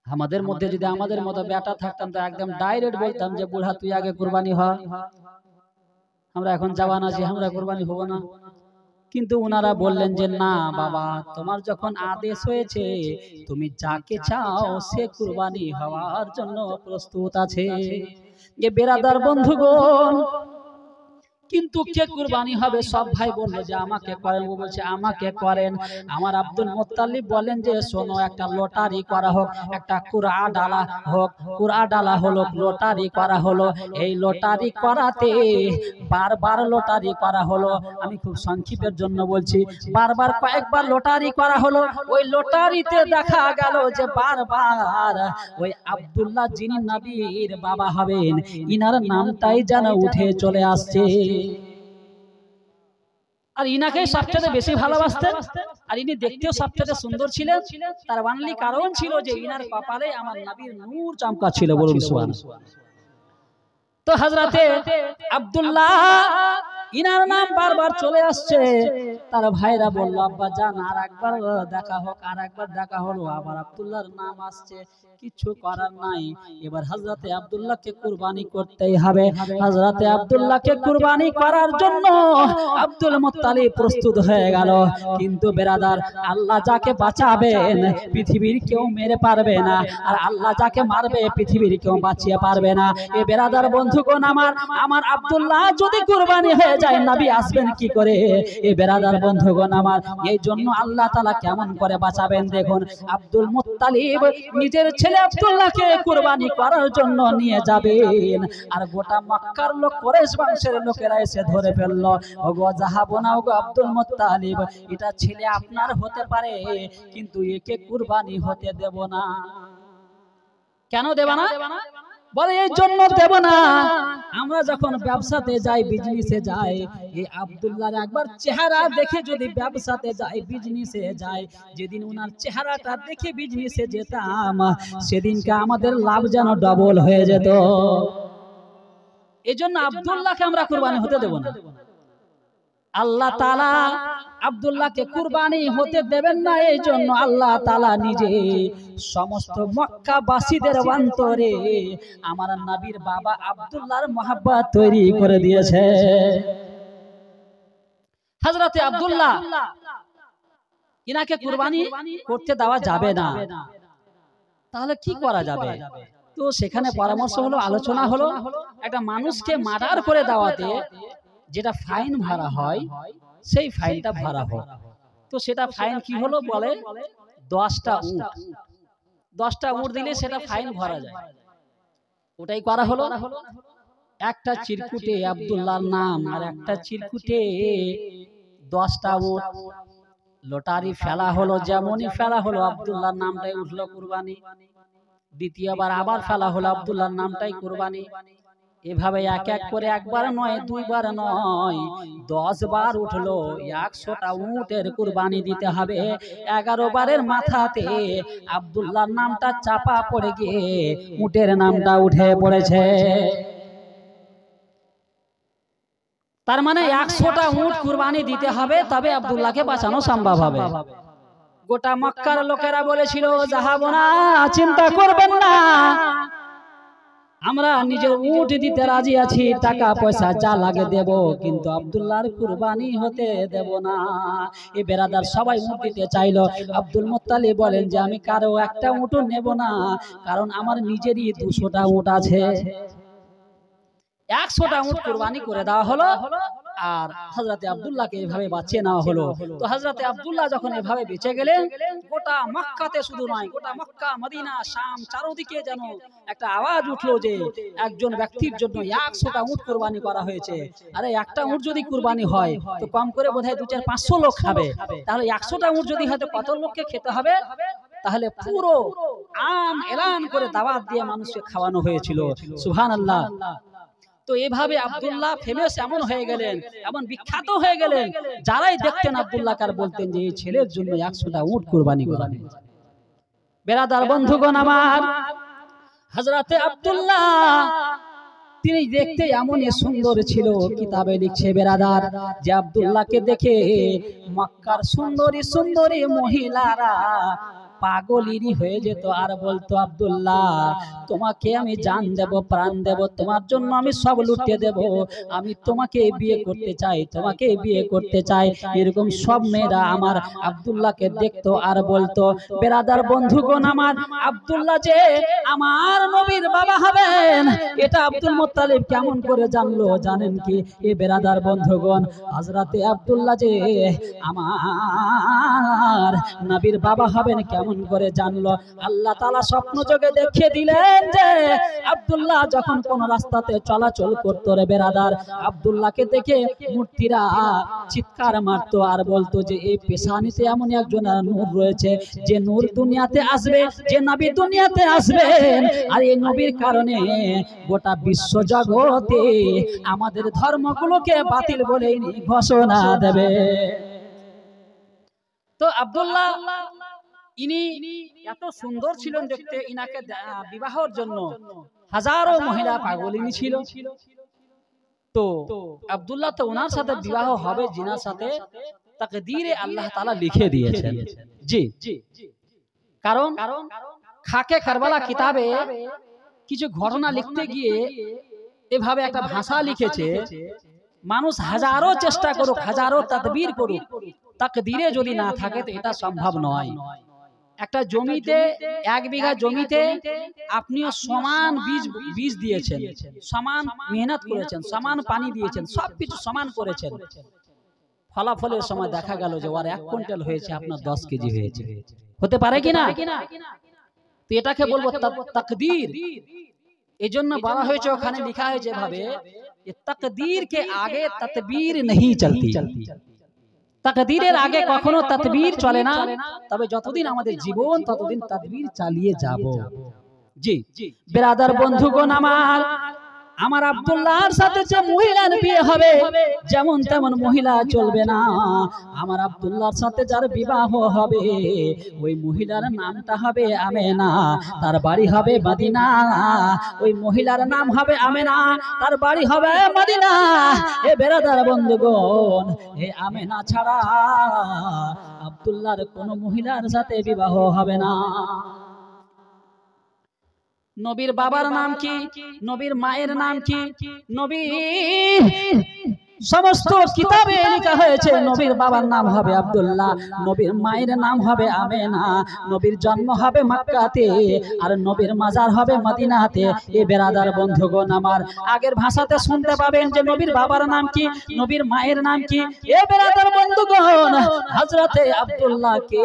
আমাদের মধ্যে যদি আমাদের মতো বেটা থাকতাম তো একদম ডাইরেক্ট বলতাম যে বুড়া তুই আগে কুরবানি হ, আমরা এখন জওয়ান আছি, আমরা কুরবানি হব না। কিন্তু ওনারা বললেন যে না বাবা, তোমার যখন আদেশ হয়েছে তুমি যাকে চাও সে কুরবানি হওয়ার জন্য প্রস্তুত আছে। যে বেরাদার বন্ধুগণ, কিন্তু কে কুরবানি হবে? সব ভাই বললো যে আমাকে করেন। ও বলছে আমাকে করেন। আমার আব্দুল মুত্তালিব বলেন যে শোনো, একটা লটারি করা হোক, একটা কুরআ ডালা হোক, কুরআ ডালা হলো, লটারি করা হলো। এই লটারি করাতে বারবার লটারি করা হলো, আমি খুব সংক্ষেপের জন্য বলছি, বারবার কয়েকবার লটারি করা হলো। ওই লটারিতে দেখা গেল যে বারবার ওই আব্দুল্লাহ যিনি নবীর বাবা হবেন ইনার নামটাই যেন উঠে চলে আসছে, আর ইনাকে সবচেয়ে বেশি ভালোবাসতেন, আর ইনি দেখতেও সবচেয়ে সুন্দর ছিলেন। তার অনলি কারণ ছিল যে ইনার কপালে আমার নবীর নূর চমকা ছিল, বলুন সুবহানাল্লাহ। তো হযরতে আব্দুল্লাহ ইনার নাম বারবার চলে আসছে। তার ভাইরা বলল, আব্বা জান আর একবার দেখা হোক, আর একবার দেখা হলো, আবার আব্দুল্লাহর নাম আসছে, কিছু করার নাই, এবার হযরতে আব্দুল্লাহকে কুরবানি করতেই হবে। হযরতে আব্দুল্লাহকে কুরবানি করার জন্য আব্দুল মুত্তালিব প্রস্তুত হয়ে গেল। কিন্তু বেরাদার, আল্লাহ যাকে বাঁচাবেন পৃথিবীর কেউ মেরে পারবে না, আর আল্লাহ যাকে মারবে পৃথিবীর কেউ বাঁচিয়ে পারবে না। এ বেরাদার বন্ধুগণ আমার, আমার আব্দুল্লাহ যদি কুরবানি হয়ে যায় নবী আসবেন কি করে? এ বেরাদার বন্ধুগণ আমার, এই জন্য আল্লাহ তাআলা কেমন করে বাঁচাবেন দেখুন। আব্দুল মুত্তালিব নিজের ছেলে আব্দুল্লাহকে কুরবানি করার জন্য নিয়ে যাবেন, আর গোটা মক্কার লোক, কুরাইশ বংশের লোকেরা এসে ধরে ফেললো, ওগো যাহাবো না, ওগো আব্দুল মুত্তালিব, এটা ছেলে আপনার হতে পারে কিন্তু একে কুরবানি হতে দেব না। কেন দেব না? বলে এই জন্য দেব না, আমরা যখন ব্যবসাতে যাই, বিজনেসে যাই, এই আব্দুল্লাহর একবার চেহারা দেখে যদি ব্যবসাতে যাই, বিজনেসে যাই, যেদিন ওনার চেহারাটা দেখে বিজনেসে যেতাম সেদিনকে আমাদের লাভ যেন ডবল হয়ে যেত। এই জন্য আব্দুল্লাহকে আমরা কুরবানি হতে দেব না। আল্লাহ তাআলা আব্দুল্লাহকে কুরবানি হতে দেবেন না, এই জন্য আল্লাহ তাআলা নিজে সমস্ত মক্কাবাসীদের অন্তরে আমার নবীর বাবা আব্দুল্লাহর মহব্বত তৈরি করে দিয়েছে। হযরতে আব্দুল্লাহ ইনাকে কুরবানি করতে দেওয়া যাবে না, তাহলে কি করা যাবে? তো সেখানে পরামর্শ হলো, আলোচনা হলো, একটা মানুষকে মার্ডার করে দেওয়াতে যেটা ফাইন ভরা হয় সেই ফাইনটা ভরা হোক। তো সেটা ফাইন কি হলো? বলে 10টা উট, 10টা উট দিলে সেটা ফাইন ভরা যায়। ওটাই করা হলো। একটা চিরকুটে আব্দুল্লাহর নাম, আর একটা চিরকুটে 10টা উট লটারি ফেলা হলো। যেমনই ফেলা হলো আব্দুল্লাহর নামটাই উঠলো কুরবানি। দ্বিতীয়বার আবার ফেলা হলো, আব্দুল্লাহর নামটাই কুরবানি। এভাবে এক এক করে একবার নয়, দুইবার নয়, 10 বার উঠলো। 100টা উটের কুরবানি দিতে হবে। 11 বারের মাথাতে আব্দুল্লাহর নামটা চাপা পড়ে গিয়ে উটের নামটা উঠে পড়েছে। তার মানে 100টা উট কুরবানি দিতে হবে, তবে আব্দুল্লাহকে বাঁচানো সম্ভব হবে। গোটা মক্কার লোকেরা বলেছিল, যাহাবো না, চিন্তা করবেন না, আমরা নিজের উট দিতে রাজি আছি, টাকা পয়সা যা লাগে দেব, কিন্তু আব্দুল্লাহর কুরবানি হতে দেব না। এই বেরাদার সবাই উট দিতে চাইলো। আব্দুল মুত্তালিব বলেন যে আমি কারো একটা উটও নেব না, কারণ আমার নিজেরই 200টা উট আছে। 100টা উট কুরবানি করে দেওয়া হলো, আর হযরতে আব্দুল্লাহকে এভাবে বাঁচিয়ে নেওয়া হলো। তো হযরতে আব্দুল্লাহ যখন এভাবে বেঁচে গেলেন, গোটা মক্কাতে শুধু নয়, গোটা মক্কা, মদিনা, শাম চারদিকে যেন একটা আওয়াজ উঠলো যে একজন ব্যক্তির জন্য 100টা উট কুরবানি করা হয়েছে। আরে একটা উট যদি কুরবানি হয় তো কম করে বোধহয় 200-500 লোক খাবে, তাহলে 100টা উট যদি হয় তো কত লোককে খেতে হবে? তাহলে পুরো আম এলান করে দাওয়াত দিয়ে মানুষকে খাওয়ানো হয়েছিল। সুবহানাল্লাহ। তো এভাবে আব্দুল্লাহ ফেমাস এমন হয়ে গেলেন, এমন বিখ্যাত হয়ে গেলেন, যারাই দেখতেন আব্দুল্লাহকে আর বলতেন যে এই ছেলের জন্য 100টা উট কুরবানি করা হয়েছে। বেরাদার বন্ধুগণ আমার, হযরতে আব্দুল্লাহ তিনি দেখতে এমনই সুন্দর ছিল, কিতাবে লিখছে বেরাদার যে আব্দুল্লাহকে দেখে মক্কার সুন্দরী সুন্দরী মহিলারা পাগলিনী হয়ে যেত, আর বলতো, আব্দুল্লাহ তোমাকে আমি জান দেব, প্রাণ দেব, তোমার জন্য আমি সব লুটিয়ে দেব, আমি তোমাকে বিয়ে করতে চাই, তোমাকে বিয়ে করতে চাই। এরকম সব মেয়েরা আমার আব্দুল্লাহকে দেখতো আর বলতো। বেরাদার বন্ধুগণ আমার, আব্দুল্লাহ যে আমার নবীর বাবা হবেন এটা আব্দুল মুত্তালিব কেমন করে জানলো জানেন কি? এ বেরাদার বন্ধুগণ, হযরতে আব্দুল্লাহ যে আমার নবীর বাবা হবেন কেমন করে জানলো? আল্লাহ তাআলা স্বপ্ন যোগে দেখিয়ে দিলেন যে আব্দুল্লাহ যখন কোন রাস্তাতে চলাচল করতো রে বেরাদার, আব্দুল্লাহকে দেখে মূর্তিরা চিৎকার মারতো আর বলতো যে এই পেশানিতে এমন একজন নূর রয়েছে, যে নূর দুনিয়াতে আসবে, যে নবী দুনিয়াতে আসবেন, আর এই নবীর কারণে গোটা বিশ্ব জগতে আমাদের ধর্মগুলোকে বাতিল বলে ঘোষণা দেবে। তো আব্দুল্লাহ ইনি এত সুন্দর ছিলেন দেখতে, ইনাকে বিবাহের জন্য হাজারো মহিলা পাগলিনী ছিল। তো আব্দুল্লাহ তো ওনার সাথে বিবাহ হবে জিনার সাথে, তাকদীরে আল্লাহ তাআলা লিখে দিয়েছেন। জি, কারণ খাকে কারবালা কিতাবে কিছু ঘটনা লিখতে গিয়ে এভাবে একটা ভাষা লিখেছে, মানুষ হাজারো চেষ্টা করুক, হাজারো তাদবীর করুক, তাকদীরে যদি না থাকে তো এটা সম্ভব নয়। একটা জমিতে, 1 বিঘা জমিতে আপনিও সমান বীজ দিয়েছেন, সমান মেহনত করেছেন, সমান পানি দিয়েছেন, সবকিছু সমান করেছেন, ফলাফলের সময় দেখা গেল যে ওর 1 কুইন্টাল হয়েছে, আপনার 10 কেজি হয়েছে। হতে পারে কিনা? তো এটাকে বলবো তাকদীর। এজন্য বলা হয়েছে, ওখানে লেখা হয়েছে ভাবে যে তাকদীর কে আগে তদবীর नहीं চলতি। তাকদীরের আগে কখনো তদবীর চলে না, তবে যতদিন আমাদের জীবন ততদিন তদবীর চালিয়ে যাব। জি বেরাদার বন্ধুগণ আমার, আমার আব্দুল্লাহর সাথে যে মহিলার বিয়ে হবে যেমন তেমন মহিলা চলবে না। আমার আব্দুল্লাহর সাথে যার বিবাহ হবে ওই মহিলার নামটা হবে আমেনা, তার বাড়ি হবে মদিনা। ওই মহিলার নাম হবে আমেনা, তার বাড়ি হবে মদিনা। এ বেরাদার বন্ধুগণ, এ আমেনা ছাড়া আব্দুল্লাহর কোন মহিলার সাথে বিবাহ হবে না। নবীর বাবার নাম কি, নবীর মায়ের নাম কি? নবীর সমস্ত কিতাবে লেখা হয়েছে নবীর বাবার নাম হবে আব্দুল্লাহ, নবীর মায়ের নাম হবে আমেনা, নবীর জন্ম হবে মক্কাতে, আর নবীর মাজার হবে মদিনাতে। এই বেরাদার বন্ধুগণ আমার, আগের ভাষাতে শুনতে পাবেন যে নবীর বাবার নাম কি, নবীর মায়ের নাম কি। এই বেরাদার বন্ধুগণ, হযরতে আব্দুল্লাহকে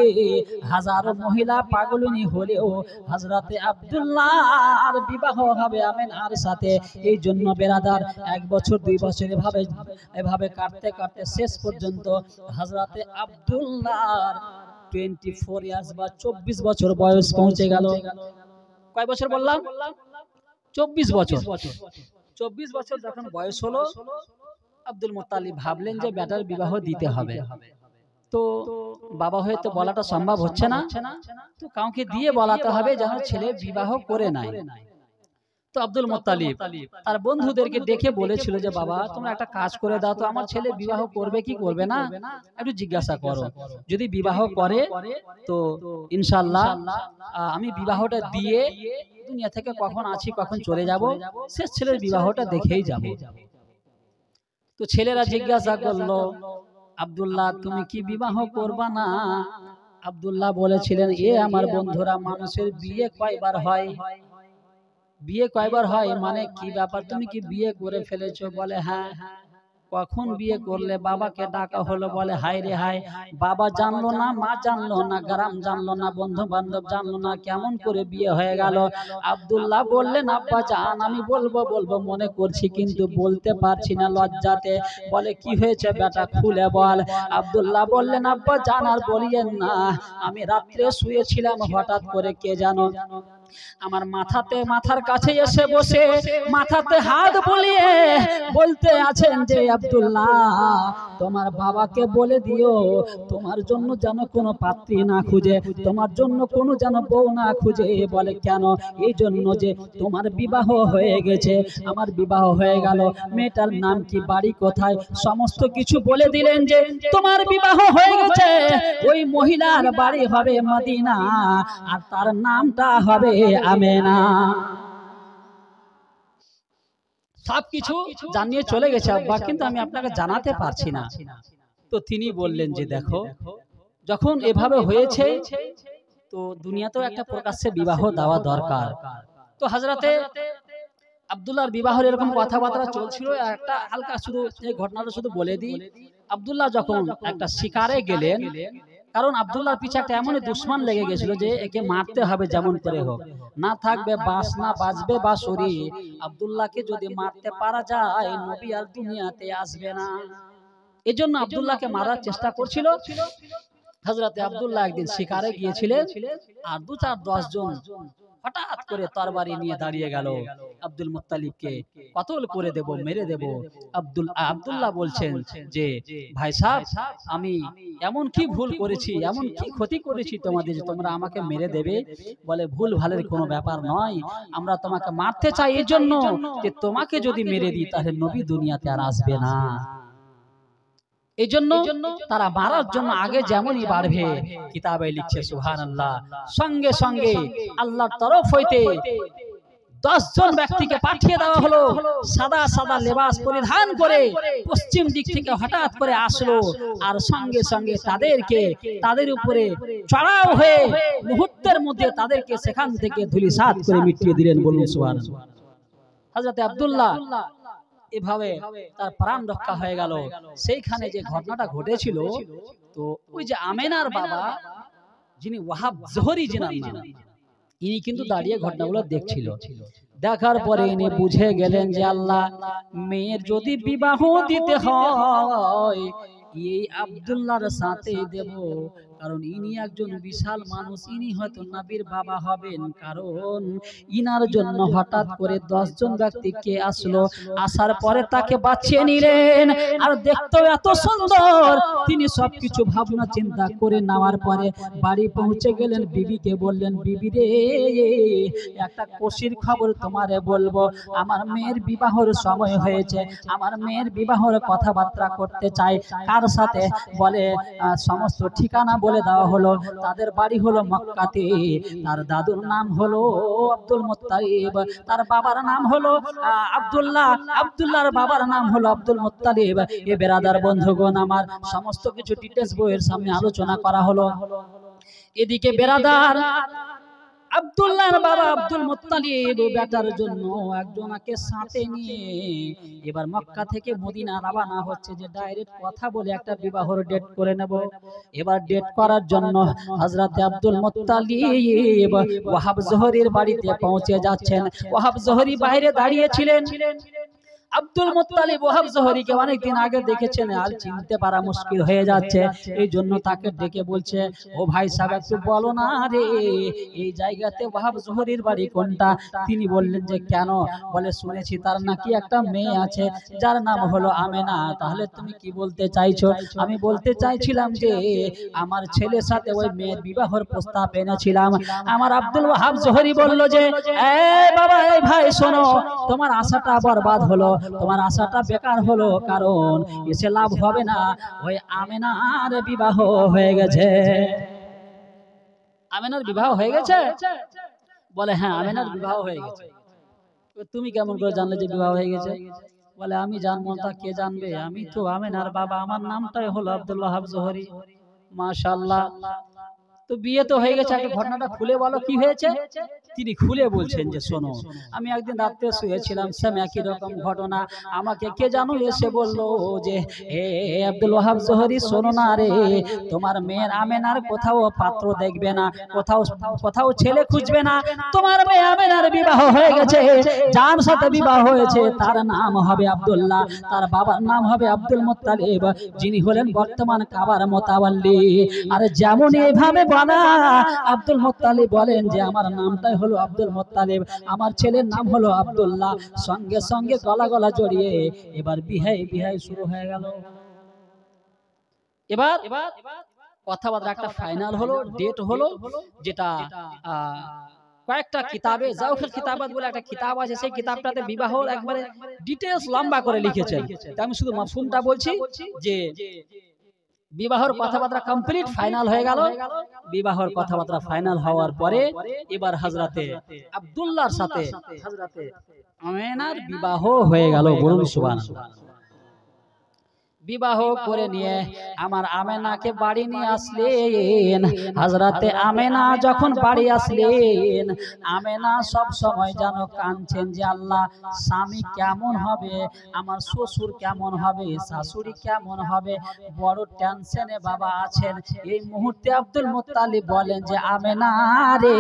হাজারো মহিলা পাগলিনী হলেও হযরতে আব্দুল্লাহর বিবাহ হবে আমেনার সাথে। এই জন্য বেরাদার 1 বছর 2 বছর এভাবে কাটতে কাটতে শেষ পর্যন্ত হযরতে আব্দুল্লাহর 24 ইয়ার্স বা 24 বছর বয়স পৌঁছে গেল। কয় বছর বললাম? 24 বছর। 24 বছর যখন বয়স হলো, আব্দুল মুত্তালিব ভাবলেন যে বেটার বিবাহ দিতে হবে। তো বাবা হয়তো বলাটা সম্ভব হচ্ছে না, তো কাউকে দিয়ে বলাতে হবে যেন ছেলে বিবাহ করে নাই। তো আব্দুল মুত্তালিব তার বন্ধুদেরকে ডেকে বলেছিল যে বাবা তোমরা একটা কাজ করে দাও তো, আমার ছেলে বিবাহ করবে কি করবে না একটু জিজ্ঞাসা করো, যদি বিবাহ করে তো ইনশাআল্লাহ আমি বিবাহটা দিয়ে দুনিয়া থেকে কখন আছি কখন চলে যাব, সে ছেলের বিবাহটা দেখেই যাব। তো ছেলেরা জিজ্ঞাসা করলো আব্দুল্লাহ তুমি কি বিবাহ করবা না? আব্দুল্লাহ বলেছিলেন এ আমার বন্ধুরা, মানুষের বিয়ে কয়বার হয়? বিয়ে কয়বার হয় মানে কি ব্যাপার, তুমি কি বিয়ে করে ফেলেছো? বলে হ্যাঁ। কখন বিয়ে করলে? বাবাকে ডাকা হলো, বলে হায় রে হায়, বাবা জানলো না, মা জানলো না, গ্রাম জানলো না, বন্ধু বান্ধব জানলো না, কেমন করে বিয়ে হয়ে গেল? আব্দুল্লাহ বললেন আব্বা জান আমি বলবো মনে করছি কিন্তু বলতে পারছি না লজ্জাতে। বলে কি হয়েছে বেটা খুলে বল। আব্দুল্লাহ বললেন আব্বা জান আর বলিয়েন না, আমি রাত্রে শুয়েছিলাম, হঠাৎ করে কে জানো আমার মাথার কাছে এসে বসে মাথাতে হাত বুলিয়ে বলতে আছেন যে আব্দুল্লাহ তোমার বাবাকে বলে দিও তোমার জন্য যেন কোনো পাত্রী না খুঁজে, তোমার জন্য কোনো যেন বউ না খুঁজে। বলে কেন? এই জন্য যে তোমার বিবাহ হয়ে গেছে, আমার বিবাহ হয়ে গেল, মেয়েটার নাম কি, বাড়ি কোথায়, সমস্ত কিছু বলে দিলেন যে তোমার বিবাহ হয়ে গেছে, ওই মহিলার বাড়ি হবে মদিনা আর তার নামটা হবে আমেনা। সবকিছু জানিয়ে চলে গেছে আব্বা, কিন্তু আমি আপনাকে জানাতে পারছি না। তো তিনি বললেন যে দেখো যখন এভাবে হয়েছে তো দুনিয়াতেও একটা প্রকাশ্যে বিবাহ দেওয়া দরকার। তো হযরতে আব্দুল্লাহর বিবাহের এরকম কথাবার্তা চলছিল। একটা হালকা শুধু এই ঘটনাটা শুধু বলে দিই। আব্দুল্লাহ যখন একটা শিকারে গেলেন, কারণ আব্দুল্লাহর পিছে একটা এমনই দুশ্মন লেগে গেছিল যে একে মারতে হবে যেমন করে হোক, না থাকবে বাঁশ না বাজবে বাঁশরি, আব্দুল্লাহকে যদি মারতে পারা যায় নবী আর দুনিয়াতে আসবে না। এজন্য আব্দুল্লাহকে মারার চেষ্টা করছিল। হযরতে আব্দুল্লাহ একদিন শিকারে গিয়েছিলেন আর 2-4-10 জন হঠাৎ করে তরবারি নিয়ে দাঁড়িয়ে গেল, আব্দুল মুত্তালিবকে কতল করে দেব, মেরে দেব। আব্দুল্লাহ বলছেন যে ভাই সাহেব আমি এমন কি ভুল করেছি, এমন কি ক্ষতি করেছি তোমাদের যে তোমরা আমাকে মেরে দেবে? বলে ভুল ভালের কোনো ব্যাপার নয়, আমরা তোমাকে মারতে চাই এই জন্য যে তোমাকে যদি মেরে দিই তাহলে নবী দুনিয়াতে আর আসবে না। এই জন্য তারা মারার জন্য আগে যেমনই বাড়বে, কিতাবে লিখছে সুবহানাল্লাহ, সঙ্গে সঙ্গে আল্লাহর তরফ হইতে 10 জন ব্যক্তিকে পাঠিয়ে দেওয়া হলো, সাদা সাদা লেবাস পরিধান করে পশ্চিম দিক থেকে হঠাৎ করে আসলো আর সঙ্গে সঙ্গে তাদের উপরে চড়াও হয়ে মুহূর্তের মধ্যে তাদেরকে সেখান থেকে ধূলিসাৎ করে মিটিয়ে দিলেন। বলুন সুবহানাল্লাহ। হযরতে আব্দুল্লাহ এভাবে তার প্রাণ রক্ষা হয়ে গেল। সেইখানে যে ঘটনাটা ঘটেছিল, তো ওই যে আমেনার বাবা যিনি ওয়াহাব জোহরি যিনার নাম, ইনি কিন্তু দাঁড়িয়ে ঘটনাগুলো দেখছিল। দেখার পরে ইনি বুঝে গেলেন যে আল্লাহ মেয়ের যদি বিবাহ দিতে হয় এই আব্দুল্লাহর সাথে দেব, কারণ ইনি একজন বিশাল মানুষ, ইনি হয়তো নবীর বাবা হবেন। কারণ ইনার জন্য হঠাৎ করে 10 জন ব্যক্তি কে আসলো, আসার পরে তাকে বাঁচিয়ে নিলেন আর দেখতেও এত সুন্দর। তিনি সবকিছু ভাবনা চিন্তা করে নেওয়ার পরে বাড়ি পৌঁছে গেলেন, বিবিকে বললেন বিবি রে একটা খুশির খবর তোমারে বলবো, আমার মেয়ের বিবাহের সময় হয়েছে, আমার মেয়ের বিবাহের কথাবার্তা করতে চাই। কার সাথে? বলে সমস্ত ঠিকানা বলে দেওয়া হলো। তাদের বাড়ি হলো মক্কাতে, তার দাদুর নাম হলো আব্দুল মুত্তালিব, তার বাবার নাম হলো আব্দুল্লাহ, আব্দুল্লাহর বাবার নাম হলো আব্দুল মুত্তালিব। এ বেরাদার বন্ধুগণ আমার সমস্ত কিছু ডিটেইলস বইয়ের সামনে আলোচনা করা হলো। এদিকে বেরাদার আব্দুল্লাহর বাবা আব্দুল মুত্তালিব বেটার জন্য একজনকে সাথে নিয়ে এবার মক্কা থেকে মদিনা রওনা হচ্ছে যে ডাইরেক্ট কথা বলে একটা বিবাহর ডেট করে নেব। এবার ডেট করার জন্য হযরতে আব্দুল মুত্তালিব ওয়াহাব জোহরির বাড়িতে পৌঁছে যাচ্ছেন। ওয়াহাব জোহরি বাইরে দাঁড়িয়ে ছিলেন। আব্দুল মুত্তালিব ওয়াহাব জোহরীকে অনেকদিন আগে দেখেছেন, আর চিনতে পারা মুশকিল হয়ে যাচ্ছে। এই জন্য তাকে ডেকে বলছে, ও ভাই সাহেব একটু বলো না রে এই জায়গাতে ওয়াহাব জোহরীর বাড়ি কোনটা? তিনি বললেন যে কেন? বলে শুনেছি তার নাকি একটা মেয়ে আছে যার নাম হলো আমেনা। তাহলে তুমি কি বলতে চাইছো? আমি বলতে চাইছিলাম যে আমার ছেলের সাথে ওই মেয়ের বিবাহের প্রস্তাব এনেছিলাম। আমার আব্দুল ওয়াহাব জোহরী বলল যে এই বাবা, এই ভাই শোনো, তোমার আশাটা বরবাদ হলো, তোমার আশাটা বেকার হলো, কারণ এসে লাভ হবে না। ওই আমেনার বিবাহ হয়ে গেছে। আমেনার বিবাহ হয়ে গেছে? বলে হ্যাঁ, আমেনার বিবাহ হয়ে গেছে। তুমি কেমন করে জানলে যে বিবাহ হয়ে গেছে? বলে আমি জানবো, তা কে জানবে? আমি তো আমেনার বাবা, আমার নামটাই হলো আব্দুল ওয়াহাব জোহরী। মাশাআল্লাহ। তো বিয়ে তো হয়ে গেছে, একটা ঘটনাটা খুলে বলো কি হয়েছে? তিনি খুলে বলছেন যে শোনো, আমি একদিন রাতে শুয়েছিলাম, সেম একই রকম ঘটনা। আমাকে কে জানো এসে বললো যে হে আব্দুল ওয়াহাব জোহরী, শোনো না রে, তোমার মেয়ের আমেনার কোথাও পাত্র দেখবে না, কোথাও ছেলে খুঁজবে না, তোমার মেয়ে আমেনার বিবাহ হয়ে গেছে। যার সাথে বিবাহ হয়েছে তার নাম হবে আব্দুল্লাহ, তার বাবার নাম হবে আব্দুল মুত্তালিব, যিনি হলেন বর্তমান কাবার মোতাওয়াল্লি। আর যেমন এইভাবে বলা, আব্দুল মুত্তালিব বলেন যে আমার নামটাই হলো আব্দুল মুত্তালিব, আমার ছেলের নাম হলো আব্দুল্লাহ। সঙ্গে সঙ্গে গলা গলা জড়িয়ে এবার বিহাই শুরু হয়ে গেল। এবার কথাবার্তা একটা ফাইনাল হলো, ডেট হলো, যেটা কয়েকটা কিতাবে, জাওফুল কিতাবাত বলে একটা কিতাব আছে, সেই কিতাবটাতে বিবাহর একবারে ডিটেইলস লম্বা করে লিখেছেন। আমি শুধু মাফহুমটা বলছি যে বিবাহর কথাবার্তা কমপ্লিট ফাইনাল হয়ে গেল। বিবাহর কথাবার্তা ফাইনাল হওয়ার পরে এবার হযরতে আব্দুল্লাহর সাথে হযরতে আমেনার বিবাহ হয়ে গেল। বলুন সুবহানাল্লাহ। বিবাহ করে নিয়ে আমার আমেনাকে বাড়ি নিয়ে আসলেন। হযরতে আমেনা যখন বাড়ি আসলেন, আমেনা সব সময় যেন কাঁদছেন যে আল্লাহ, স্বামী কেমন হবে, আমার শ্বশুর কেমন হবে, শাশুড়ি কেমন হবে, বড় টেনশনে বাবা আছেন। এই মুহূর্তে আব্দুল মুত্তালিব বলেন যে আমেনা রে,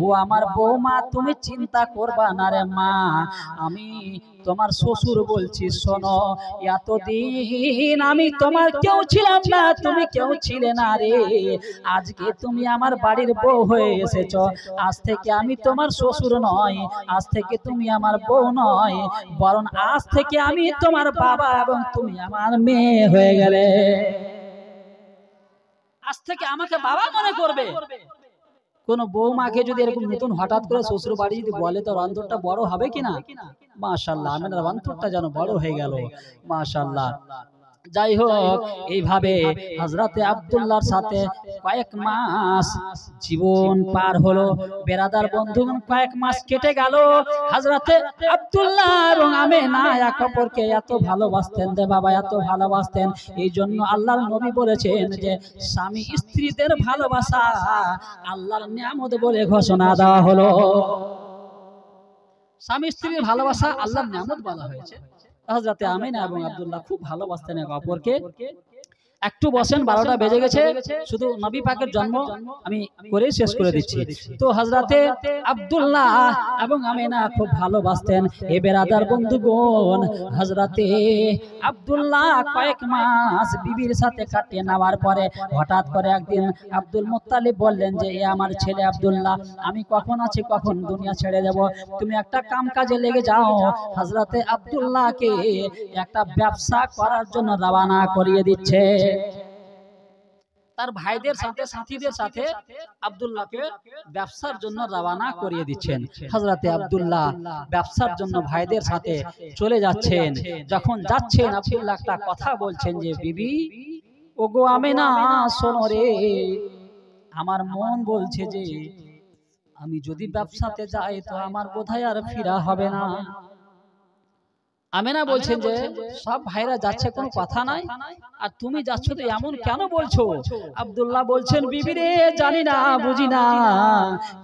ও আমার বৌমা, তুমি চিন্তা করবা না রে মা, আমি তোমার শ্বশুর বলছি, শোনো, এতদিন আমি তোমার কেউ ছিলাম না, তুমি কেউ ছিলে না রে, আজকে তুমি আমার বাড়ির বউ হয়ে এসেছো। আজ থেকে আমি তোমার শ্বশুর নয়, আজ থেকে তুমি আমার বউ নয়, বরং আজ থেকে আমি তোমার বাবা এবং তুমি আমার মেয়ে হয়ে গেলে। আজ থেকে আমাকে বাবা মনে করবে। কোন বৌমাকে যদি এরকম নতুন হঠাৎ করে শ্বশুর বাড়ি যদি বলে, তো অন্তরটা বড় হবে কিনা? মাশাআল্লাহ, আমেনার অন্তরটা যেন বড় হয়ে গেল। মাশাআল্লাহ। যাই হোক, এইভাবে হযরতে আব্দুল্লাহর সাথে কয়েক মাস জীবন পার হলো। বেরাদার বন্ধুগণ, কয়েক মাস কেটে গেল। হযরতে আব্দুল্লাহ এবং আমেনা এক অপরকে এত ভালোবাসতেন রে বাবা, এত ভালোবাসতেন। এই জন্য আল্লাহর নবী বলেছেন যে স্বামী স্ত্রীদের ভালোবাসা আল্লাহর নিয়ামত বলে ঘোষণা দেওয়া হলো। স্বামী স্ত্রীর ভালোবাসা আল্লাহর নিয়ামত বলা হয়েছে। হযরতে আমেনা এবং আব্দুল্লাহ খুব ভালোবাসতেন এক অপরকে। একটু বসেন, 12টা বেজে গেছে, শুধু নবী পাকের জন্ম আমি করে শেষ করে দিচ্ছি। তো হযরতে আব্দুল্লাহ এবং আমেনা খুব ভালোবাসতেন। এ বেরাদার বন্ধুগণ, হযরতে আব্দুল্লাহ কয়েক মাস বিবির সাথে কাটিয়ে নেওয়ার পরে হঠাৎ করে একদিন আব্দুল মুত্তালিব বললেন যে এ আমার ছেলে আব্দুল্লাহ, আমি কখন আছি কখন দুনিয়া ছেড়ে যাব, তুমি একটা কাম কাজে লেগে যাও। হযরতে আব্দুল্লাহকে একটা ব্যবসা করার জন্য রওনা করিয়ে দিচ্ছে। তার ভাইদের সাথে, সাথীদের সাথে আব্দুল্লাহকে ব্যবসার জন্য রওনা করিয়ে দিচ্ছেন। হযরতে আব্দুল্লাহ ব্যবসার জন্য ভাইদের সাথে চলে যাচ্ছেন। যখন যাচ্ছেন, আব্দুল্লাহ একটা কথা বলছেন যে বিবি, ওগো আমেনা, শোনো রে, আমার মন বলছে যে আমি যদি ব্যবসাতে যাই তো আমার বোধহয় আর ফিরা হবে না। আমেনা বলছেন যে সব ভাইরা যাচ্ছে, কোনো কথা নাই, আর তুমি যাচ্ছ তো এমন কেন বলছো? আব্দুল্লাহ বলছেন, বিবি রে, জানি না, বুঝি না,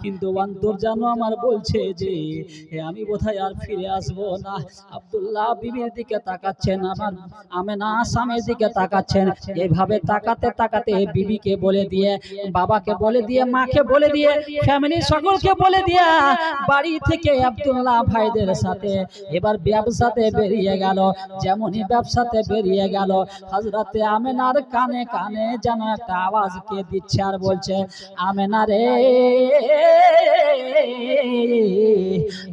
কিন্তু অন্তর জানো আমার বলছে যে আমি বোধহয় আর ফিরে আসবো না। আব্দুল্লাহ বিবির দিকে তাকাচ্ছেন, আমার আমেনা স্বামীর দিকে তাকাচ্ছেন। এইভাবে তাকাতে তাকাতে বিবিকে বলে দিয়ে, বাবাকে বলে দিয়ে, মাকে বলে দিয়ে, ফ্যামিলি সকলকে বলে দিয়ে বাড়ি থেকে আব্দুল্লাহ ভাইদের সাথে এবার ব্যবসাতে বেরিয়ে গেল, যেমনই ব্যবসাতে বেরিয়ে গেল, হযরতে আমেনার কানে কানে যেন একটা আওয়াজ কে দিচ্ছে আর বলছে, আমেনা রে,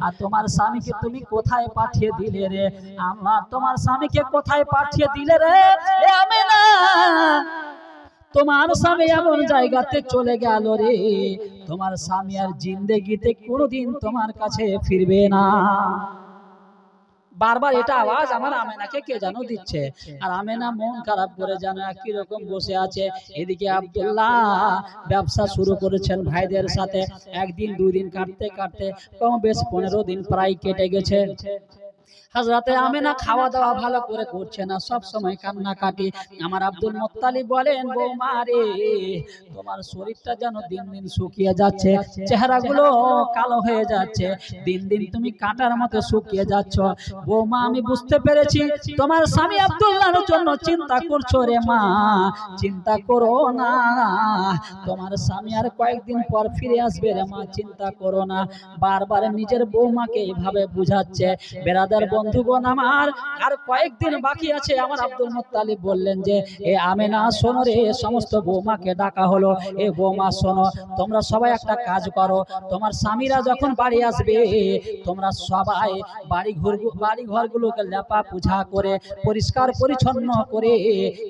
আর তোমার স্বামীকে তুমি কোথায় পাঠিয়ে দিলে রে? আমার তোমার স্বামীকে কোথায় পাঠিয়ে দিলে রে এ আমেনা? তোমার স্বামী এমন জায়গাতে চলে গেল রে, তোমার স্বামী আর জিন্দেগিতে কোনোদিন তোমার কাছে ফিরবে না। বারবার এটা আওয়াজ আমার আমেনাকে কে জানো দিচ্ছে, আর আমেনা মন খারাপ করে যেন একই রকম বসে আছে। এদিকে আব্দুল্লাহ ব্যবসা শুরু করেছেন ভাইদের সাথে। একদিন দুই দিন কাটতে কাটতে কম বেশ 15 দিন প্রায় কেটে গেছে। হযরতে আমেনা খাওয়া দাওয়া ভালো করে করছে না, সব সময় কান্নাকাটি। আমার আব্দুল মুত্তালিব বলেন, বৌমা রে, তোমার শরীরটা যেন দিন দিন শুকিয়ে যাচ্ছে, চেহারাগুলো কালো হয়ে যাচ্ছে, দিন দিন তুমি কাঁটার মতো শুকিয়ে যাচ্ছ। বৌমা, আমি বুঝতে পেরেছি তোমার স্বামী আব্দুল্লাহর জন্য চিন্তা করছো রে মা, চিন্তা করো না, তোমার স্বামী আর কয়েকদিন পর ফিরে আসবে রে মা, চিন্তা করো না। বারবার নিজের বৌমাকে এইভাবে বুঝাচ্ছে। বেরাদার বন্ধুগণ আমার, আর কয়েকদিন বাকি আছে। আমার আব্দুল মুত্তালিব বললেন যে, এ আমেনা শোনো রে, সমস্ত বৌমাকে ডাকা হলো, এ বৌমা শোনো, তোমরা সবাই একটা কাজ করো, তোমার স্বামীরা যখন বাড়ি আসবে তোমরা সবাই বাড়ি ঘরগুলোকে লেপা পুছা করে পরিষ্কার পরিচ্ছন্ন করে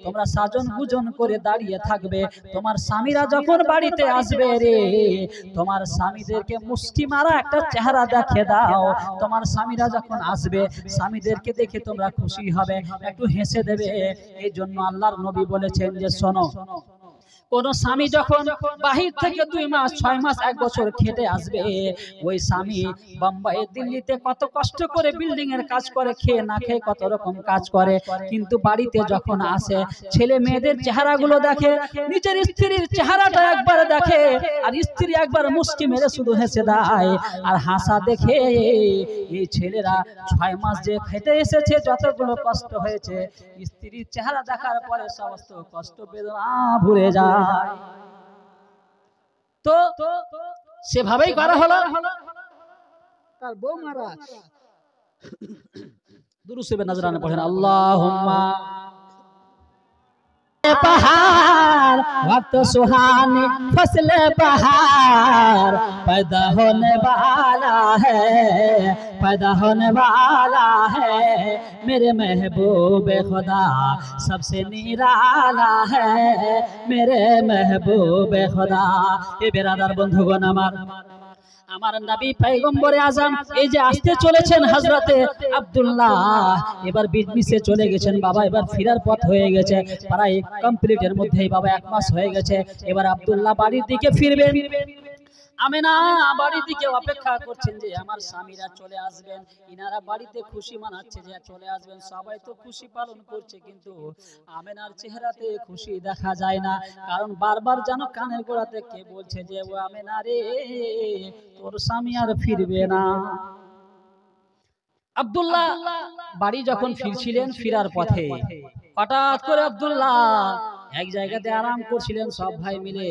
তোমরা সাজন গুজন করে দাঁড়িয়ে থাকবে। তোমার স্বামীরা যখন বাড়িতে আসবে রে, তোমার স্বামীদেরকে মুষ্টি মারা একটা চেহারা দেখে দাও। তোমার স্বামীরা যখন আসবে, স্বামীদেরকে দেখে তোমরা খুশি হবে, একটু হেসে দেবে। এই জন্য আল্লাহর নবী বলেছেন যে, শোনো, কোন স্বামী যখন বাহির থেকে 2 মাস 6 মাস 1 বছর খেটে আসবে, ওই স্বামী বোম্বাই দিল্লিতে কত কষ্ট করে বিল্ডিং এর কাজ করে, খেয়ে না খেয়ে কত রকম কাজ করে, কিন্তু বাড়িতে যখন আসে ছেলে মেয়েদের চেহারাগুলো দেখে, নিজের স্ত্রীর চেহারাটা একবার দেখে, আর স্ত্রী একবার মুষ্টি মেরে শুধু হেসে দেয়। আর হাসা দেখে এই ছেলেরা 6 মাস যে খেটে এসেছে, যতগুলো কষ্ট হয়েছে, স্ত্রীর চেহারা দেখার পরে সমস্ত কষ্ট বেদনা ভুলে যায়। তো সেভাবেই করা হলো। তার বৌমারা দুরূদ নজরানে পড়েন, আল্লাহুম্মা बहार वक्त सुहानी फसल बहार पैदा होने वाला है, पैदा होने वाला है, मेरे महबूब खुदा सबसे निराला है, मेरे महबूब खुदा। ये बेरादार बंधुगण আমার নবী পয়গম্বরে আজম এই যে আসতে চলেছেন হযরতে আব্দুল্লাহ, এবার বিজনেসে চলে গেছেন বাবা, এবার ফিরার পথ হয়ে গেছে, প্রায় কমপ্লিটের মধ্যেই বাবা 1 মাস হয়ে গেছে। এবার আব্দুল্লাহ বাড়ির দিকে ফিরবেন। আমেনা বাড়ির দিকে অপেক্ষা করছেন যে আমার স্বামীরা চলে আসবেন, ইনারা বাড়িতে খুশি মানাচ্ছে যে চলে আসবেন, সবাই তো খুশি পালন করছে, কিন্তু আমেনার চেহারাতে খুশি দেখা যায় না। কারণ বারবার যেন কানের গোড়াতে কে বলছে যে, ও আমেনা রে, তোর স্বামী আর ফিরবে না। আব্দুল্লাহ বাড়ি যখন ফিরছিলেন, ফিরার পথে হঠাৎ করে আব্দুল্লাহ এক জায়গাতে আরাম করছিলেন, সব ভাই মিলে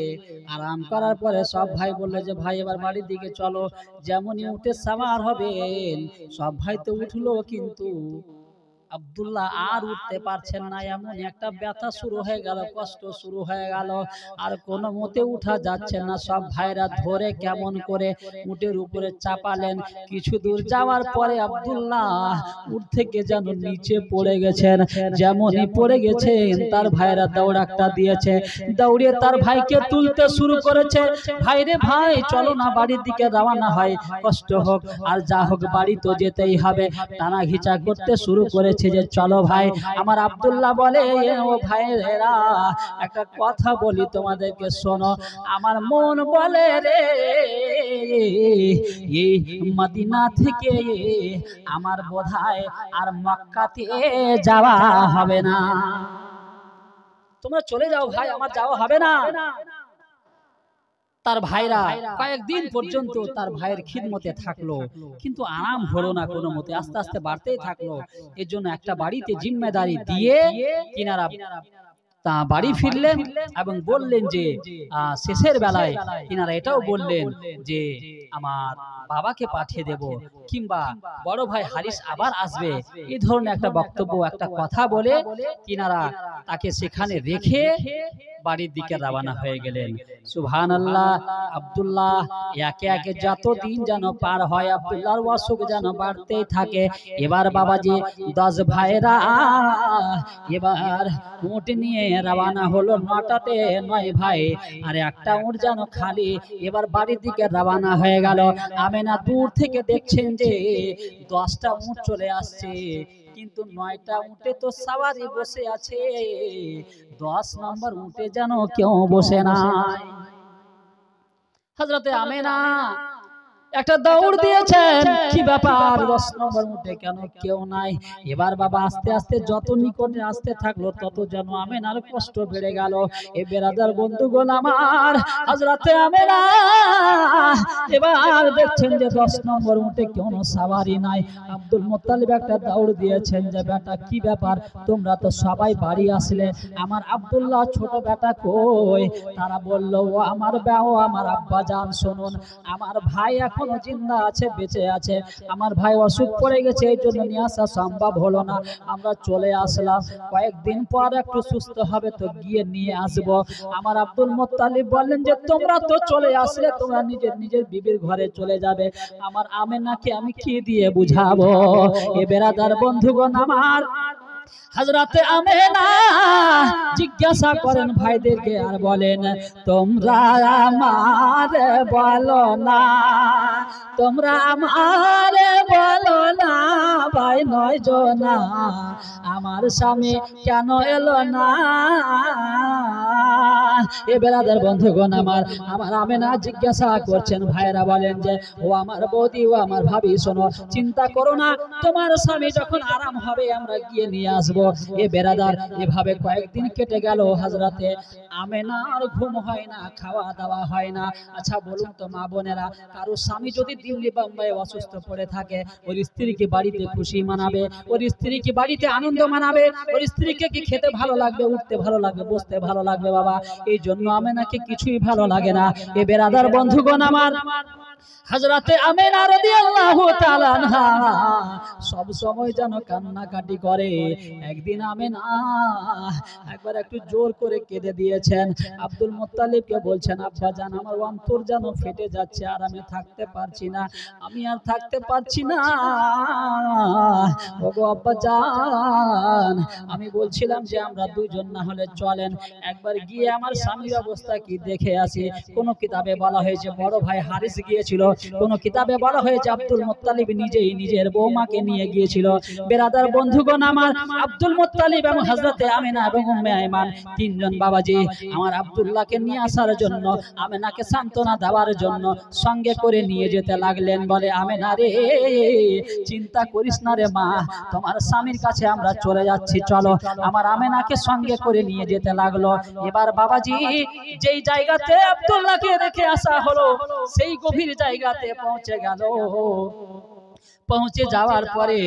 আরাম করার পরে সব ভাই বললো যে, ভাই এবার বাড়ির দিকে চলো। যেমনই উঠে সাওয়ার হবেন, সব ভাই তো উঠলো, কিন্তু আব্দুল্লাহ আর উঠতে পারছেন না। এমন একটা ব্যথা শুরু হয়ে গেল, কষ্ট শুরু হয়ে গেল, আর কোনো মতে উঠা যাচ্ছে না। সব ভাইরা ধরে কেমন করে উটের উপরে চাপালেন। কিছু দূর যাওয়ার পরে আব্দুল্লাহ উট থেকে যেন নিচে পড়ে গেছেন। যেমনই পড়ে গেছেন, তার ভাইরা দৌড়াটা দিয়েছে, দৌড়িয়ে তার ভাইকে তুলতে শুরু করেছে। ভাইরে ভাই, চলো না বাড়ির দিকে রওনা হয়, কষ্ট হোক আর যা হোক বাড়ি তো যেতেই হবে। টানা ঘিচা করতে শুরু করেছে যে, চলো ভাই। আমার আব্দুল্লাহ বলে, ও ভাইরা, একটা কথা বলি তোমাদেরকে, শোনো। আমার মন বলে রে, এই মদিনা থেকে আমার বোধহয় আর মক্কাতে যাওয়া হবে না। তোমরা চলে যাও ভাই, আমার যাওয়া হবে না। তার ভাইরা কয়েকদিন পর্যন্ত তার ভাইয়ের খিদমতে থাকলো, কিন্তু আরাম হলো না কোনো মতে, আস্তে আস্তে বাড়তেই থাকলো। এর জন্য একটা বাড়িতে জিম্মেদারি দিয়ে কিনারা তা বাড়ি ফিরলেন এবং বললেন যে শেষের বেলায় তিনারা এটাও বললেন যে আমার বাবাকে পাঠিয়ে দেব কিংবা বড় ভাই হারিস আবার আসবে, এই ধরনের একটা বক্তব্য একটা কথা বলে তিনারা তাকে সেখানে রেখে বাড়ির দিকে রওনা হয়ে গেলেন। সুবহানাল্লাহ। আব্দুল্লাহ একে একে যত দিন যেন পার হয় আব্দুল্লাহর অসুখ যেন বাড়তেই থাকে। এবার বাবাজি 10 ভাইরা এবার উট নিয়ে রওনা হলো। 9টাতে 9 ভাই আর একটা উট যেন খালি। এবার বাড়ির দিকে রওনা হয়ে গেল। আমেনা দূর থেকে দেখছেন যে 10টা উট চলে আসছে, কিন্তু 9টা উটে তো সওয়ারি বসে আছে, 10 নম্বর উটে যেন কেউ বসে নাই। হযরতে আমেনা একটা দৌড় দিয়েছেন, কি ব্যাপার 10 নম্বর উঠে কেন কেউ নাই? এবার বাবা আস্তে আস্তে যত নিকটে আসতে থাকলো তত যেন আমেনার কষ্ট বেড়ে গেল। এ বেরাদার বন্ধুগণ আমার, হযরতে আমেনা এবার দেখছেন যে 10 নম্বর উঠে কোনো সাওয়ারি নাই। আব্দুল মুত্তালিব একটা দৌড় দিয়েছেন যে বেটা কি ব্যাপার, তোমরা তো সবাই বাড়ি আসলে, আমার আব্দুল্লাহ ছোট বেটা কই? তারা বলল ও আমার বাবা, আমার আব্বা জান, শুনুন আমার ভাই এখন জিন্দা আছে, বেঁচে আছে, আমার ভাই অসুখ পড়ে গেছে, এই জন্য নিয়ে আসা সম্ভব হলো না, আমরা চলে আসলাম, কয়েকদিন পর একটু সুস্থ হবে তো গিয়ে নিয়ে আসব। আমার আব্দুল মুত্তালিব বললেন যে তোমরা তো চলে আসলে, তোমরা নিজের নিজের বিবির ঘরে চলে যাবে, আমার আমেনাকে আমি কি দিয়ে বুঝাবো? এ বেরাদার বন্ধুগণ আমার, হযরতে আমেনা জিজ্ঞাসা করেন ভাইদেরকে আর বলেন তোমরা আমার বলো না, তোমরা আমার বলো না, ভাই 9 জনা আমার স্বামী কেন এলো না? এ বেরাদার বন্ধুগণ আমার, আমার আমেনা জিজ্ঞাসা করছেন, ভাইরা বলেন যে ও আমার বৌদি, ও আমার ভাবি, শোনো চিন্তা করো না, তোমার স্বামী যখন আরাম হবে আমরা গিয়ে নিয়ে আসবো। এ বেরাদার এভাবে কয়েকদিন কেটে গেল। হযরতে আমেনার ঘুম হয় না, খাওয়া দাওয়া হয় না। আচ্ছা বলুন তো মা বোনেরা, কারো স্বামী যদি দিল্লি বোম্বাই অসুস্থ পড়ে থাকে, ওর স্ত্রীকে বাড়িতে খুশি মানাবে, ওর স্ত্রীকে বাড়িতে আনন্দ মানাবে, ওর স্ত্রীকে কি খেতে ভালো লাগবে, উঠতে ভালো লাগবে, বসতে ভালো লাগবে বাবা? এই জন্য আমেনাকে কিছুই ভালো লাগে না। এ বেরাদার বন্ধুগণ আমার, হযরতে আমেনা রাদিয়াল্লাহু তাআলা আনহা সব সময় যেন কান্নাকাটি করে। একদিন আমেনা একবার একটু জোর করে কেঁদে দিয়েছেন। আব্দুল মুত্তালিবকে বলছেন আব্বা জান আমার অন্তর যেন ফেটে যাচ্ছে, আর আমি থাকতে পারছি না, আমি আর থাকতে পারছি না। ওগো আব্বা জান, আমি বলছিলাম যে আমরা দুজন না হলে চলেন একবার গিয়ে আমার স্বামীর অবস্থা কি দেখে আসি। কোন কিতাবে বলা হয়েছে বড় ভাই হারিস গিয়েছিল, কোন কিতাবে বলা হয়েছে আব্দুল মুত্তালিব নিজেই নিজের বৌমাকে নিয়ে গিয়েছিল। বেরাদার বন্ধুগণ আমার, আব্দুল মুত্তালিব এবং হযরতে আমেনা এবং উম্মে আইমান তিনজন বাবাজি আমার আব্দুল্লাহকে নিয়ে আসার জন্য, আমেনাকে সান্ত্বনা দেওয়ার জন্য সঙ্গে করে নিয়ে যেতে লাগলেন। বলে আমেনা রে চিন্তা করিস না রে মা, তোমার স্বামীর কাছে আমরা চলে যাচ্ছি, চলো। আমার আমেনাকে সঙ্গে করে নিয়ে যেতে লাগলো। এবার বাবাজি যেই জায়গাতে আব্দুল্লাহকে রেখে আসা হলো সেই গভীর জায়গাতে পৌঁছে গেল। পৌঁছে যাওয়ার পরে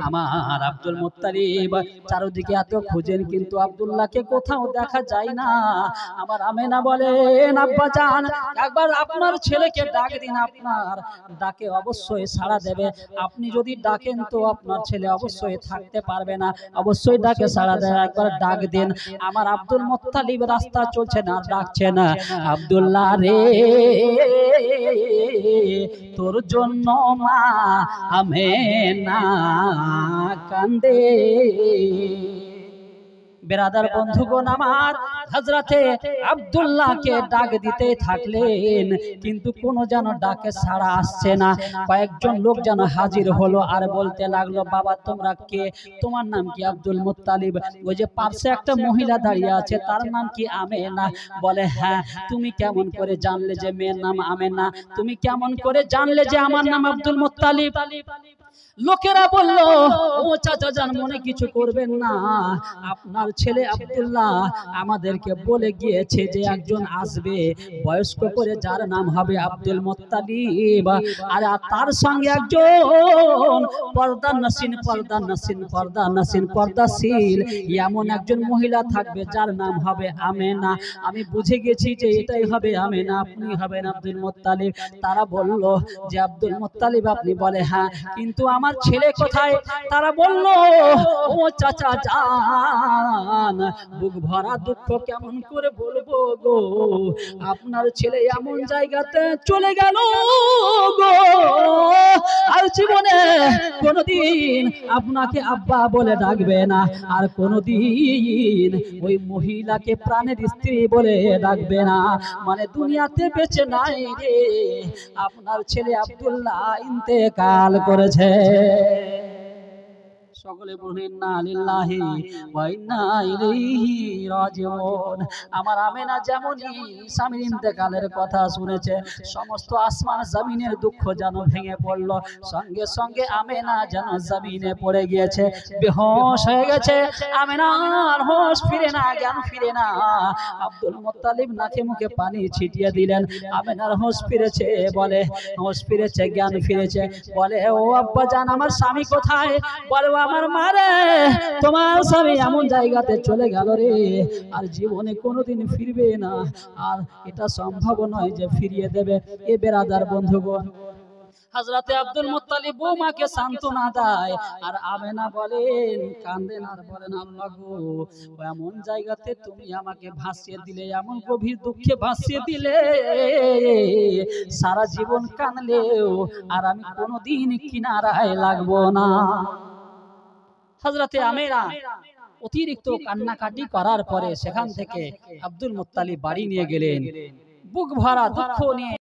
আমার আব্দুল মুত্তালিব চারিদিকে এত খুঁজেন কিন্তু আব্দুল্লাহকে কোথাও দেখা যায় না। আমার আমেনা বলেন আব্বা জান একবার আপনার ছেলেকে ডাক দিন, আপনার ডাকে অবশ্যই সাড়া দেবে, আপনি যদি ডাকেন তো আপনার ছেলে অবশ্যই থাকতে পারবে না, অবশ্যই ডাকে সাড়া দেয়, একবার ডাক দিন। আমার আব্দুল মুত্তালিব রাস্তা চলছে না, ডাকছে না, আব্দুল্লাহ রে তোর জন্য মা আমেনা কান্দে। বেরাদার বন্ধুগণ আমার, হযরতে আব্দুল্লাহকে ডাক দিতে থাকলেন কিন্তু কোনো যেন ডাকে সাড়া আসছে না। কয়েকজন লোক যেন হাজির হলো আর বলতে লাগলো বাবা তোমরা কে, তোমার নাম কি? Abdul Muttalib. ওই যে পাশে একটা মহিলা দাঁড়িয়ে আছে তার নাম কি? আমেনা। বলে হ্যাঁ। তুমি কেমন করে জানলে যে মেয়ের নাম আমেনা? তুমি কেমন করে জানলে যে আমার নাম আব্দুল মুত্তালিব? লোকেরা বলল ও চাচা জান মনে কিছু করবেন না, আপনার ছেলে আব্দুল্লাহ আমাদের আমাদেরকে বলে গিয়েছে যে একজন আসবে বয়স্ক করে, যার নাম হবে আব্দুল মুত্তালিব, আর তার সঙ্গে একজন পর্দাশীল এমন একজন মহিলা থাকবে যার নাম হবে আমেনা। আমি বুঝে গেছি যে এটাই হবে আমেনা, আপনি হবেন আব্দুল মুত্তালিব। তারা বলল যে আব্দুল মুত্তালিব আপনি? বলে হ্যাঁ। কিন্তু আমার ছেলে কোথায়? তারা বলল ও চাচা জান, বুক ভরা দুঃখ কেমন করে বলবো গো, আপনার ছেলে এমন জায়গাতে চলে গেল গো, আর জীবনে কোনদিন আপনাকে আব্বা বলে ডাকবে না, আর কোনদিন ওই মহিলাকে প্রাণের স্ত্রী বলে ডাকবে না, মানে দুনিয়াতে বেঁচে নাই রে, আপনার ছেলে আব্দুল্লাহ ইন্তেকাল করেছে। সকলে বলুন ইন্না লিল্লাহি ওয়া ইন্না ইলাইহি রাজিউন। আমার আমেনা যেমনই স্বামীর ইন্তেকালের কথা শুনেছে, সমস্ত আসমান জমিনের দুঃখ যেন ভেঙে পড়ল, সঙ্গে সঙ্গে আমেনা যেন জমিনে পড়ে গিয়েছে, বেহুশ হয়ে গেছে। আমেনার হোশ ফিরে না, জ্ঞান ফিরে না। আব্দুল মুত্তালিব নাকে মুখে পানি ছিটিয়ে দিলেন, আমেনার হোশ ফিরেছে, বলে হোশ ফিরেছে, জ্ঞান ফিরেছে। বলে ও আব্বা জান, আমার স্বামী কোথায়? বলে আমার মারে, তোমার স্বামী এমন জায়গাতে চলে গেল রে, আর জীবনে কোনোদিন ফিরবে না, আর এটা সম্ভব নয় যে ফিরিয়ে দেবে। এ বেরাদার বন্ধুগণ, হযরতে আব্দুল মুত্তালিব বৌমাকে সান্ত্বনা দেয়, আর আমেনা বলেন, কাঁদেন আর বলেন আল্লাহ গো, এমন জায়গাতে তুমি আমাকে ভাসিয়ে দিলে, এমন গভীর দুঃখে ভাসিয়ে দিলে, সারা জীবন কাঁদলেও আর আমি কোনোদিন কিনারায় লাগবো না। হযরতে আমেনা অতিরিক্ত কান্নাকাটি করার পরে সেখান থেকে আব্দুল মুত্তালিব বাড়ি নিয়ে গেলেন, বুক ভরা দুঃখ নিয়ে।